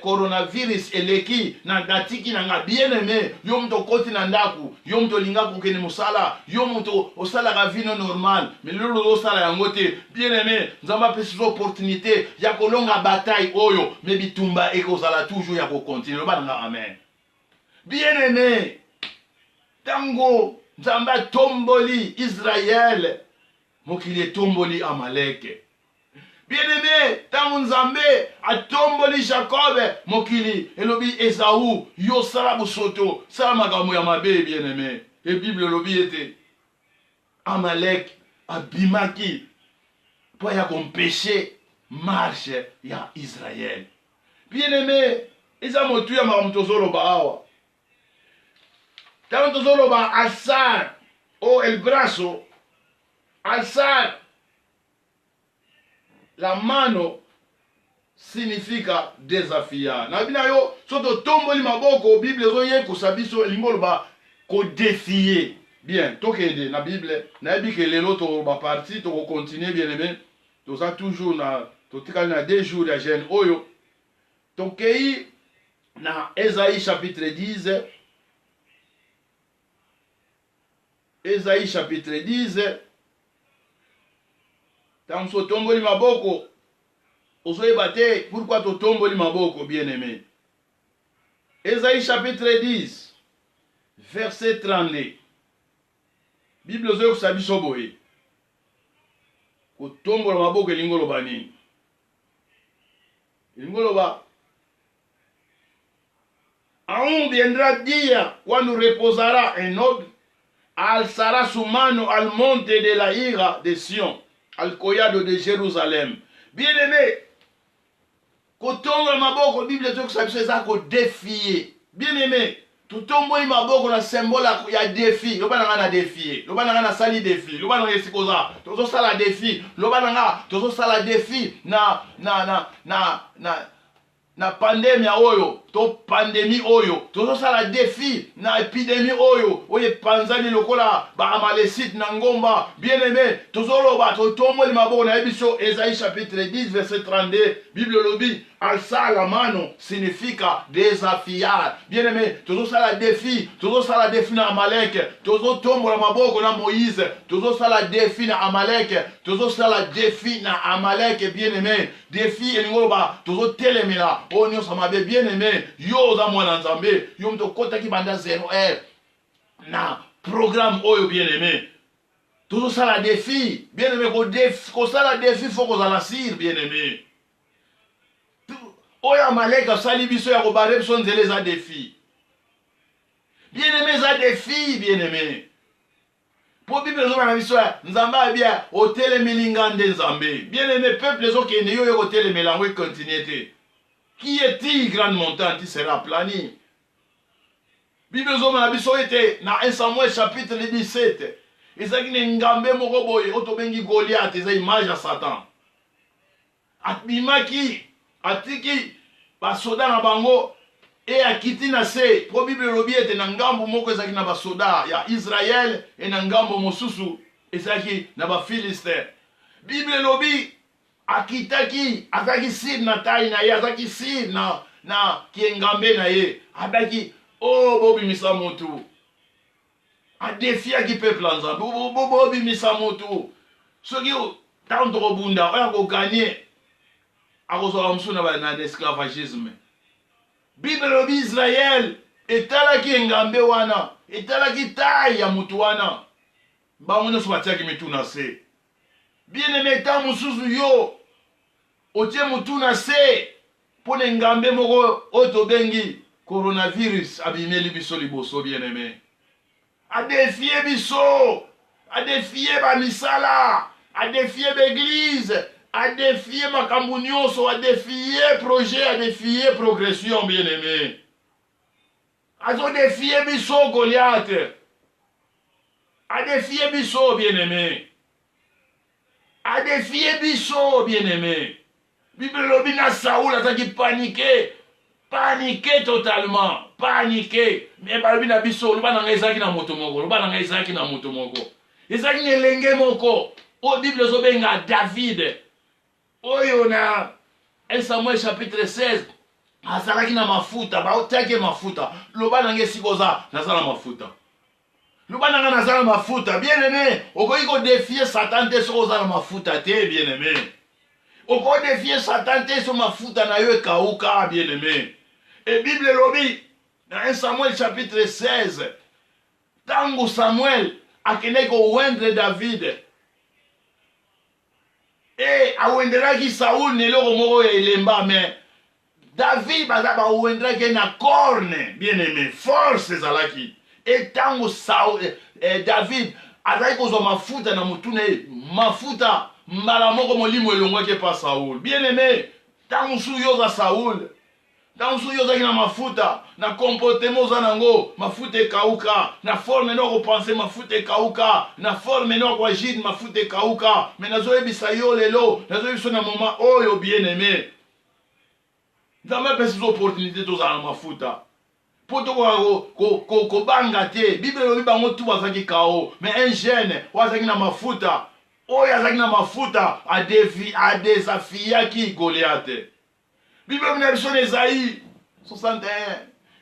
coronavirus eleki na gatiki na nga bien aimé. Yo mto koti na ndaku, yo mto linga kokene musala, yo mto osala ka vino normal. Mais lolo osala yango te, bien aimé. Nzamba pesi opportunité ya kolonga bataille oyo, mais bitumba ekozala toujours ya ko continuer. Loba nga amen. Bien aimé. Tango Nzamba tomboli Israël, mokili tomboli Amalek. Bien-aimé, tango Nzambe a tomboli Jacob, mokili elobi Esaú, yo sala busoto, sala makambo ya mabe bien-aimé. Et Bible lobi ete Amalek abimaki po ya kompêcher marche ya Israël. Bien-aimé, eza motu ya makamtozolo baawa. Tanto solo va alzar el brazo, alzar la mano significa desafiar. Na bina yo soto tomboli maboko Bible zo ye kusabiso lingolo ba ko défier. Bien, tokende na Bible na bi ke lelo to ba parti to continuer bien aimé. To ça toujours na to tikali na 2 jours ya jeûne oyo. Tokei na Esaïe chapitre 10. Esaïe chapitre 10. Tant so tomboli maboko. Ozoye bate, pourquoi to tomboli maboko, bien aimé? Esaïe chapitre 10, verset 32. Bible ozoye kusabi soboye. Ko tombola maboko elingolo bani. Elingolo ba. Aon viendra dia, quando reposará un ordre, alzará su mano al monte de la ira de Sion, al collado de Jérusalem. Bien aimé, kotonga maboko Bible to kusabiso eza ko défier. Bien aimé, tutomboli maboko na symbole ya défi. Loba nanga na défier. Loba nanga na sali défi. Loba nanga esikoza. Tozo sala défi. Loba nanga tozo sala défi na pandemia oyo, to pandémie oyo, tozo sala défi na épidémie oyo, oye panzani lokola ba amalesite na ngomba. Bien aimé, tozo loba to tomboli maboko na ebiso Esaïe chapitre 10 verset 32. Bible lobi alza la mano significa desafiar. Bien aimé, tozo sala défi na Amalek, tozo tombola maboko na Moïse, tozo sala défi na Amalek, tozo sala défi na Amalek. Bien aimé, défi elingoloba tozo telemela o nyonso mabe. Bien aimé, yo oza mwana Nzambe, yo mto kota ki banda 0R na programme oyo. Bien aimé, tozo sala défi. Bien aimé, ko sala défi faut ko zala sir. Bien aimé, oyo Amalek asali biso ya kobare biso nzela eza défi. Bien aimé, eza défi. Bien aimé, po Bible ezoba na biso ya Nzambe abia otelemeli nga nde Nzambe. Bien aimé, peuple ezokende yo yo kotelemela yango ekontinue te. Qui est-il grande montagne qui sera aplanie? Bible ezoba na biso ete na 1 Samuel chapitre 17 ezaki ne ngambe moko boye otobengi Goliath, eza image ya Satan. Abimaki atiki basoda na bango e akiti na se. Po Bible lobi ete na ngambo moko ezaki na basoda ya Israël e na ngambo mosusu ezaki na Bafilister. Bible lobi akitaki azaki sir na taille na ye, azaki sir na kiengambe na ye, abaki bobimisa motu, adefiaki peuple ya Nzambe, bobimisa motu. Soki tanto kobunda oyo akoganye akozwaka mosu na esclavagisme. Bible lobi Israël etalaki engambe wana, etalaki taille ya motu wana, bango nyonso batiaki mitu na se. Bien aimé, ta mosusu yo otie mutu na se po na ngambe moko oyo tobengi coronavirus abimeli biso liboso. Bien aimé, adefie biso, adefie bamisala, adefie l'église, adefie makambo nyonso, adefie projet, adefie progression. Bien aimé, Azo défier biso Goliath. A défier biso, bien-aimé. A défier biso, bien-aimé. Bible lobi na Saoul azaki paniqué. Paniqué totalement. Paniqué. Mais balobi na biso, loba nanga ezaki na moto moko. Loba nanga ezaki na moto moko. Ezaki na elenge moko. O Bible zobenga David. Oyo na 1 Samuel chapitre 16. Azalaki na mafuta. Baotiaki mafuta. Loba nanga esikoza nazala mafuta. Loba nanga nazala mafuta. Bien-aimé. Okoki ko défier Satan te so ozala mafuta te, bien-aimé. Oko défier Satan te so mafuta na yo ekauka, bien-aimé. Et Bible lobi dans 1 Samuel chapitre 16. Tango Samuel akende ko wendre David. Et awenderaki Saoul neloko moko ya elemba, mais David bazaba awenderaki na corne, bien-aimé. Force ezalaki. Et tango David azali kozwa mafuta na mutuna mafuta mbala moko molimo elongwaki pa Saoul. Bien-aimé, tango su yoza Saoul, tango su yoza na mafuta na comportement oza nango mafuta ekauka, na forme no kopense mafuta ekauka, na forme no koagir mafuta ekauka. Mais nazoyebisa yo lelo, nazoyebisa na moment oyo, bien-aimé, nzambe apesi opportunité tozala na mafuta po toko kobanga te. Bible lobi bango tu bazaki kao, mais un jeune wazaki na mafuta, oyo azaki na mafuta adesafiaki Goliath. Bible lobi na biso na Esaïe 61.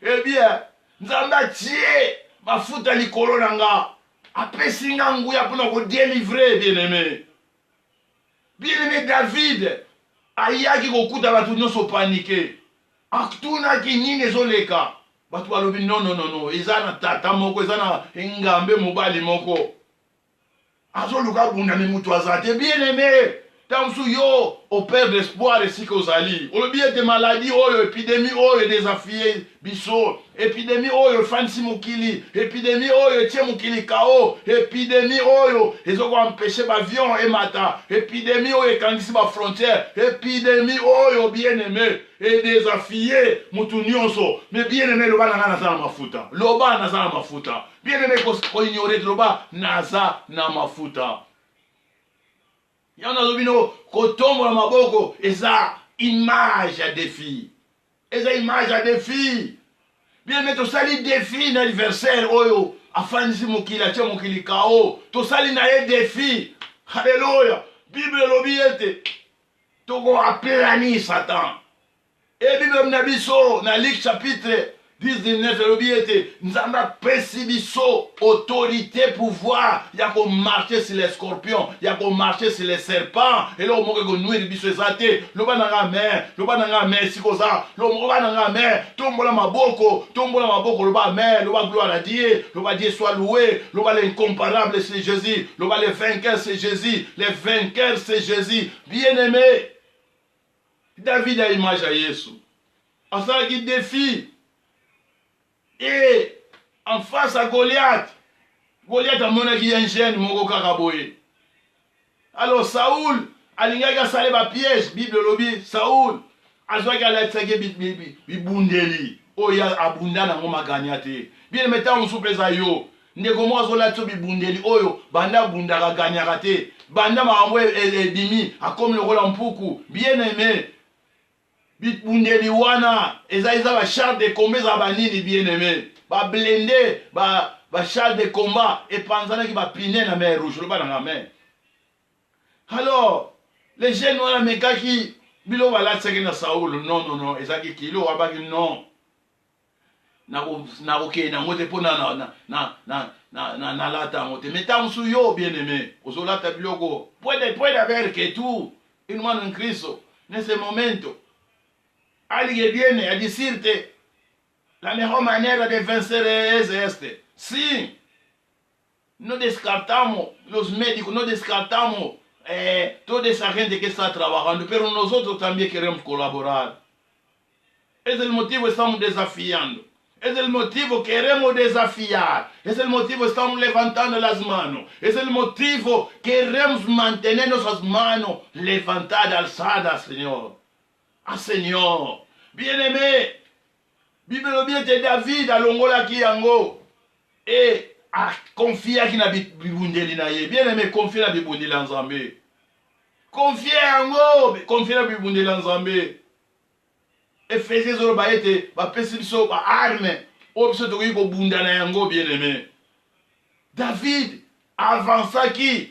Eh bien, nzambe atie mafuta likolo na nga, apesi nga nguya mpona kodelivre, bien-aimé. Bien-aimé, David ayaki kokuta bato nyonso panike. Atunaki nini ezoleka. Bato balobi non. Eza na tata moko, eza na ngambe mobali moko. Azoluka bundami mutu azate. Bien-aimé, tamsu yo opère d'espoir esika ozali. Olobi ete maladie oyo, épidémie oyo désafie biso. Épidémie oyo efanisi mokili. Épidémie oyo etie mokili kao. Épidémie oyo ezoko empêcher bavion emata. Épidémie oyo ekangisi ba frontière. Épidémie oyo, bien-aimé, et désafier mutu nyonso. Mais bien-aimé, loba nanga naza na mafuta. Loba naza na mafuta. Bien-aimé, ko ignorer loba naza na mafuta. Yana zobino kotombo na maboko eza image ya défi. Eza image ya défi. Bien-aimé, tosali défi na anniversaire oyo afanisi mokili atie mokili kao. Tosali na ye défi. Alléluia. Bible lobi ete toko apelani Satan. Et Bible na biso na Luc chapitre 19 lobi ete nzambe apesi biso autorité, pouvoir ya ko marcher sur les scorpions, ya ko marcher sur les serpents. Et là moko ko nuire biso ezate. Loba nanga amen sikoza. Loba nanga amen. Tombola maboko loba amen. Loba gloire à Dieu. Loba Dieu soit loué. Loba l'incomparable c'est Jésus. Loba le vainqueur c'est Jésus. Le vainqueur c'est Jésus. Bien-aimé, David a image à Yesu. Asalaki défi. Et en face à Goliath, Goliath a monaki un jeune moko kaka boye. Alors Saoul alingaki asala ba piège. Bible lobi Saoul azwaki alatisaki bibundeli oyo abunda nango maganya te. Bien meta mosusu mpeza yo ndeko moko azolatisa bibundeli oyo banda abundaka ganyaka te. Banda makambo ebimi akomi lokola mpuku. Bien aimé, bibundeli wana eza ba char de combat za banini, bien-aimé, ba blindé ba char de combat epanzanaki ba pine na mer rouge loba na mer. Alors les jeunes wana mekaki bilo balatisaki na Saoul. Non ezaki kilo wabaki non na okende nango te mpo na lata yango te. Mais ntango yo, bien-aimé, ozolata biloko puede haber que tú hermano en Cristo en ese momento alguien viene a decirte la mejor manera de vencer es este. Sí, no descartamos los médicos, no descartamos toda esa gente que está trabajando, pero nosotros también queremos colaborar. Es el motivo que estamos desafiando. Es el motivo que queremos desafiar. Es el motivo que estamos levantando las manos. Es el motivo que queremos mantener nuestras manos levantadas, alzadas, Señor. Ah, Señor. Bien-aimé, Bible lobi ete David alongolaki yango et confiaki na bibundeli na ye. Bien aimé, confie na bibundeli ya Nzambe. Confie yango, confie na bibundeli ya Nzambe. Efesiens zoloba ete bapesi biso ba arme oyo biso tokoki kobunda na yango, bien aimé. David avançaki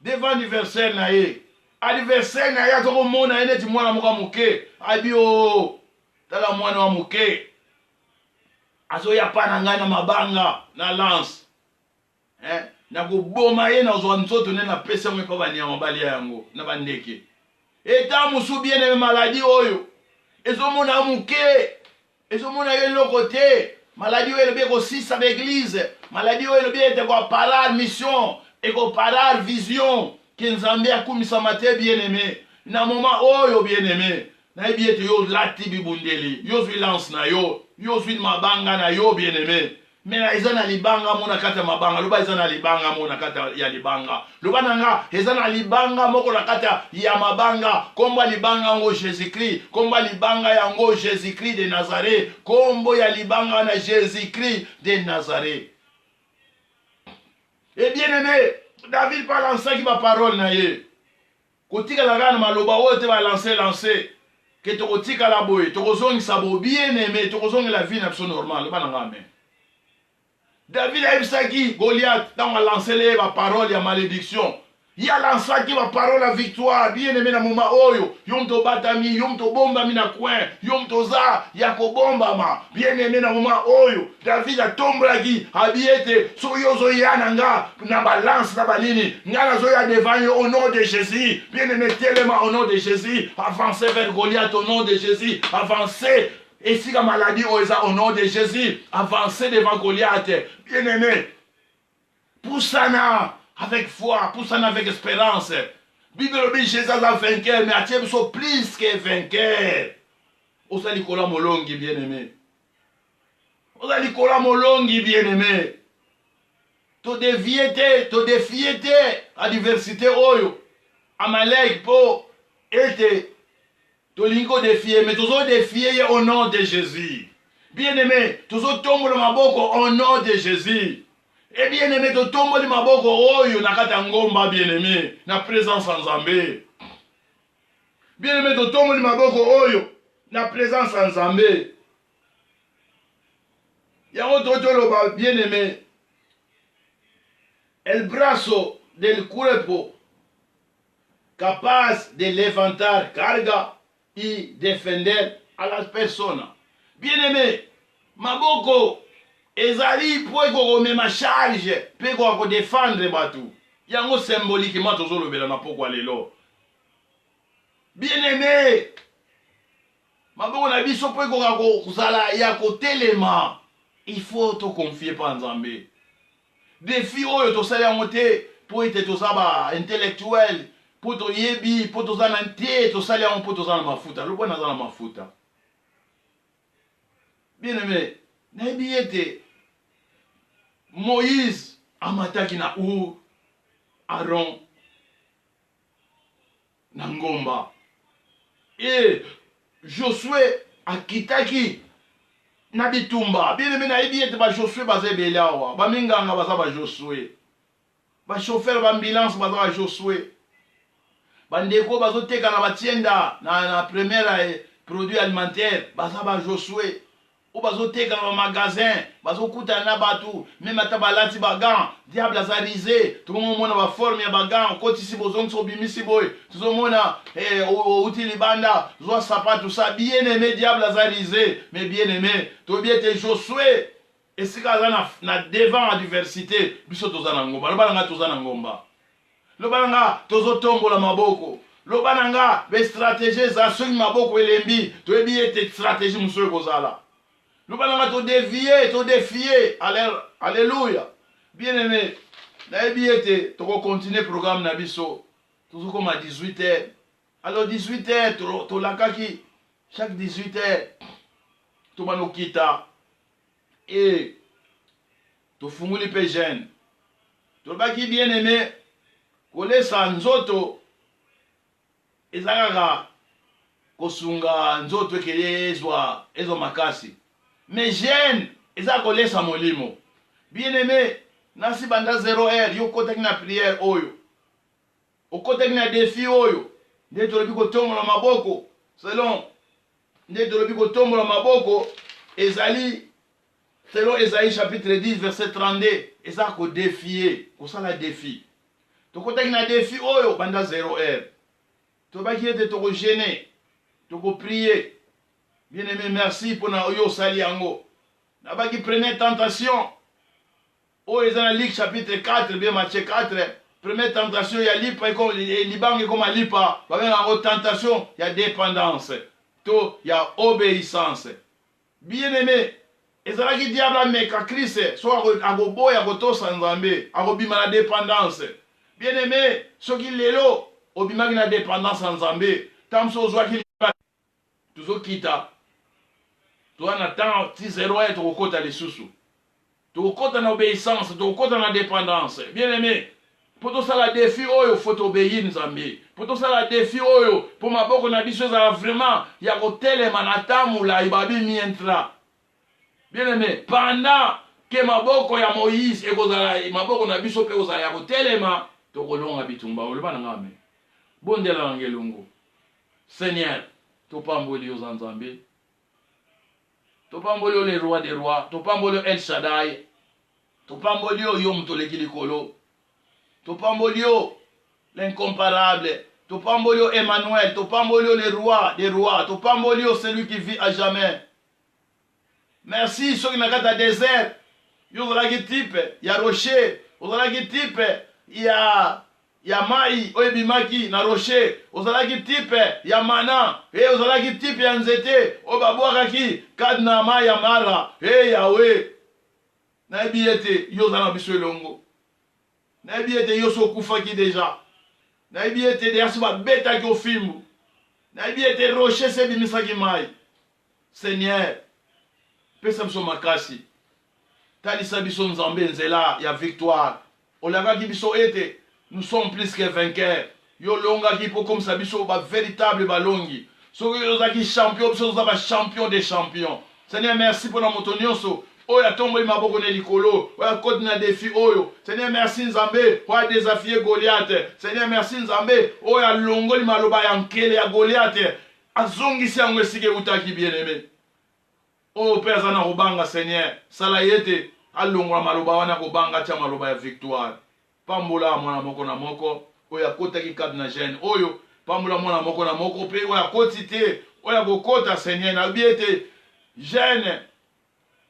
devant adversaire na ye. Adversaire na ye azokomona ye neti mwana moko moke. Abi o tala mwana wa moke. Azoya pa na ngai na mabanga na lance. Na koboma ye na zwa nzoto ne na pesa mwe pa banyama balia yango na bandeke. Eta musu bien aimé maladie oyo. Ezomona moke. Ezomona ye loko te. Maladie oyo elobi ekosisa l'église. Maladie oyo elobi ete koparar mission ekoparar vision ke Nzambe akumisama te, bien aimé. Na moment oyo, bien aimé, nayebi ete yo lati bibundeli, yo zwi lance na yo, yo zwi mabanga na yo, bien aimé. Mais eza na libanga mona kata mabanga, loba eza na libanga mona kata ya libanga. Loba nanga eza na libanga moko na kata ya mabanga, komba libanga ngo Jésus-Christ, komba libanga yango Jésus-Christ de Nazareth, kombo ya libanga na Jésus-Christ de Nazareth. Et bien aimé, David pa lancé qui va parole na ye. Kotika la gana maloba ote va lancer. Que to kotika la boye, to kozongi sabo bien aimé, to kozongi la vie n'abso normal, ba nanga amen. David a ebisaki Goliath dans lancé les parole ya malédiction. Il a lancé qui va parole la victoire, bien aimé na moma oyo, yom to batami, yom to bomba mi na coin, yom to za ya ko bomba ma, bien aimé na moma oyo. David a tombraki, abiete, so yozo yananga, na balance na balini, ngana zo ya devant yo au nom de Jésus, bien aimé tellement au nom de Jésus, avancez vers Goliath au nom de Jésus, avancez. Et si la maladie au nom de Jésus, avancez devant Goliath, bien aimé, poussana avec foi, poussana avec espérance. Bible dit Jésus a vainqueur, mais Atieb sont plus que vainqueur. Osali kola molongi, bien aimé. Osali kola molongi, bien aimé. To défiete, adversité oyo. Amalek po ete. Tolingo défier, mais tous autres défier au nom de Jésus. Bien aimé, tous autres tombent le maboko au nom de Jésus. Et bien aimé, tous tombent le maboko oyo nakata ngomba, bien aimé, na présence en Zambé. Bien aimé, tous tombent le maboko oyo na présence en Zambé. Yango toto bien aimé. El brazo del cuerpo capaz de levantar carga y defender a las personas. Bien aimé, maboko ezali po eko mema charge pe ko défendre batu. Yango symboliquement tozolobela na poko lelo. Bien aimé, maboko na biso po eko kozala ya kotelema. Il faut te confier pa Nzambe. Défi oyo tosali yango te po ete tozaba intellectuel. Poto yebi, poto zana nte, to sali en poto zana mafuta. Le bon zana mafuta. Bien aimé, nebi ete Moïse amataki na ou Aaron na ngomba. Et Josué akitaki na bitumba. Bien aimé, nebi ete ba Josué baze belawa. Ba minganga baza ba Josué. Ba chauffeur ba ambulance baza ba Josué. Bandeko bazoteka na batienda na première produit alimentaire baza ba Josué ou bazoteka na magasin bazokuta na batu même ata balati bagan diable azarisé tout le monde mona ba forme ya bagan kotisi bozong so bimisi boy tout le monde outil libanda zo sapato ça bien aimé diable azarisé mais bien aimé to bien te Josué et sika na devant adversité biso tozana ngomba lobalanga tozana ngomba. Lobananga tozotombola maboko. Lobananga be stratégie za soki maboko elembi, to ebi ete stratégie musoyo kozala. Lobananga to défier. Alléluia. Bien aimé, na ebi ete to continuer programme na biso. Tozo comme à 18h. Alors 18h to lakaki chaque 18h to banokita et to funguli pe jeune. To baki bien aimé kolesa nzoto ezalaka kosunga nzoto ekele ezwa makasi. mais jeune eza kolesa molimo. Bien aimé, nasi banda 0 yo kotaki na prière oyo. Okotaki na défi oyo. Nde tolobi kotombola maboko selon nde tolobi kotombola maboko ezali selon Esaïe chapitre 10 verset 32 eza ko défier kosala défi. Tokotaki na défi oyo banda 0 tobaki ete toko gêner toko prier. Bien aimé, merci pour na oyo sali yango. Nabaki première tentation oyo eza na Luc chapitre 4 bien Matthieu 4. Première tentation, il y a lipa et libange comme lipa. Il y a une tentation, il y a dépendance. Tout, il y a obéissance. Bien aimé, et ça qui diable mais qu'à Christ, soit à gobo et à goto sans zambé, à gobima la dépendance. Bien aimé, ce qui l'est là, obima la dépendance sans zambé. Tant que soit qu'il tout ce qui t'a. Toi, n'attends, si 0 est au côté de sous. Tu au côté de l'obéissance, tu au côté de la dépendance. Bien aimé. Pour tout ça, la défi, il faut obéir, Nzambi. Pour tout ça, la défi, pour ma boko na biso, ça vraiment, il y a hôtel manatamu la ibabi mientra. Bien aimé, pendant que ma boko ya Moïse, et que ma boko na biso, pe ozala ya hôtel ma, to kolonga bitumba, oleba na ngame. Bondela ngelungu. Seigneur, to pamboli aux Nzambi. To pamboli les rois des rois, to pamboli El Shaddai, to pamboli Yom Toleki Kolo. Topambolio, l'incomparable. Topambolio Emmanuel. Topambolio le roi des rois. Topambolio celui qui vit à jamais. Merci, ceux qui n'ont pas de désert. Il y a type, il y a rocher. Il y a type, il y a maï, oebimaki, na rocher. Il y a type, il y a mana. Et il y a type, il y a nzete. Obaboakaki, kadna ma yamara. Et Yahweh. Na ebiete, yozana biso longo. Nayebi ete yoso kufaki deja. Nayebi ete de asuba beta ki ofimbu. Nayebi ete rocher se bimisaki mai. Seigneur, pesa biso makasi. Talisa biso Nzambe nzela ya victoire. Olangaki biso ete nous sommes plus que vainqueurs. Yo longaki po comme ça biso ba véritable balongi. Soki yozaki champion biso ba champion des champions. Seigneur, merci pour notre nyonso. Oya tomboli maboko ne likolo, oya kote na défi oyo. Seigneur merci Nzambe, oya désafier Goliath. Seigneur merci Nzambe, oya longoli maloba ya nkele ya Goliath. Azongisi yango esike utaki bien-aimé. Oh Père zana kobanga Seigneur, sala yete alongola maloba wana kobanga tia maloba ya victoire. Pambola mwana moko na moko, oya kotaki kade na jeune oyo, pambola mwana moko na moko pe oya kotite, oya kokota Seigneur na biete jeune.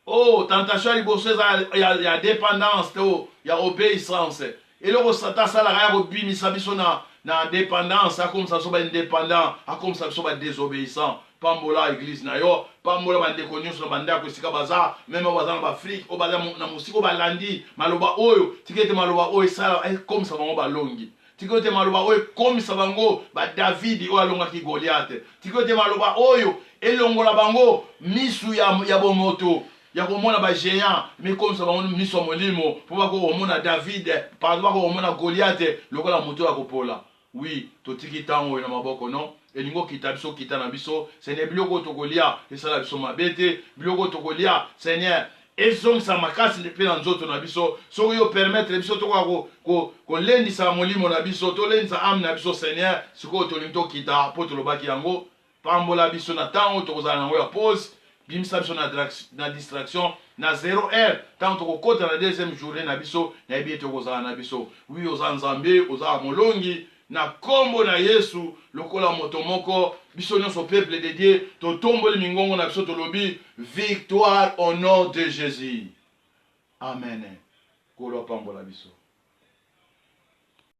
Oh, tentation il y a dépendance, il y a obéissance. Et là, ça ça la bimisa biso na dépendance, comme ça soit indépendant, comme ça soit désobéissant. Pambola église na yo, pambola bande konyo so banda ko sika baza, même baza na Afrique, o baza na musiko balandi, maloba oyo, tikete maloba oyo sala comme ça bango balongi. Tikote maloba oyo comme ça bango ba David o alonga ki Goliath. Tikote maloba oyo elongola bango misu ya bomoto. Il y a comme un géant, mais comme ça, on a mis son molimo, pour voir qu'on a David, par exemple, on a Goliath, le gars la moto à Copola. Oui, tout ce qui est en haut, il y a un non. Et nous qui t'abisso, qui t'anabisso, c'est ne bloco togolia, et ça la biso ma bête, bloco togolia, Seigneur. Et donc ça m'a cassé les pieds dans les autres nabisso, so yo permettre les biso to ko lendi sa molimo nabisso, to lendi sa âme nabisso, Seigneur, ce que to linto qui t'a poto le baki yango, pambola biso na temps, to za na wa pause. Bimisa biso na distraction na 0 tant to kokota na deuxième journée na biso na yebi to kozala na biso oui oza Nzambe oza molongi na kombo na Yesu lokola moto moko biso nyonso peuple de Dieu to tomboli mingongo na biso to lobi victoire au nom de Jésus. Amen. Kolo pambola biso.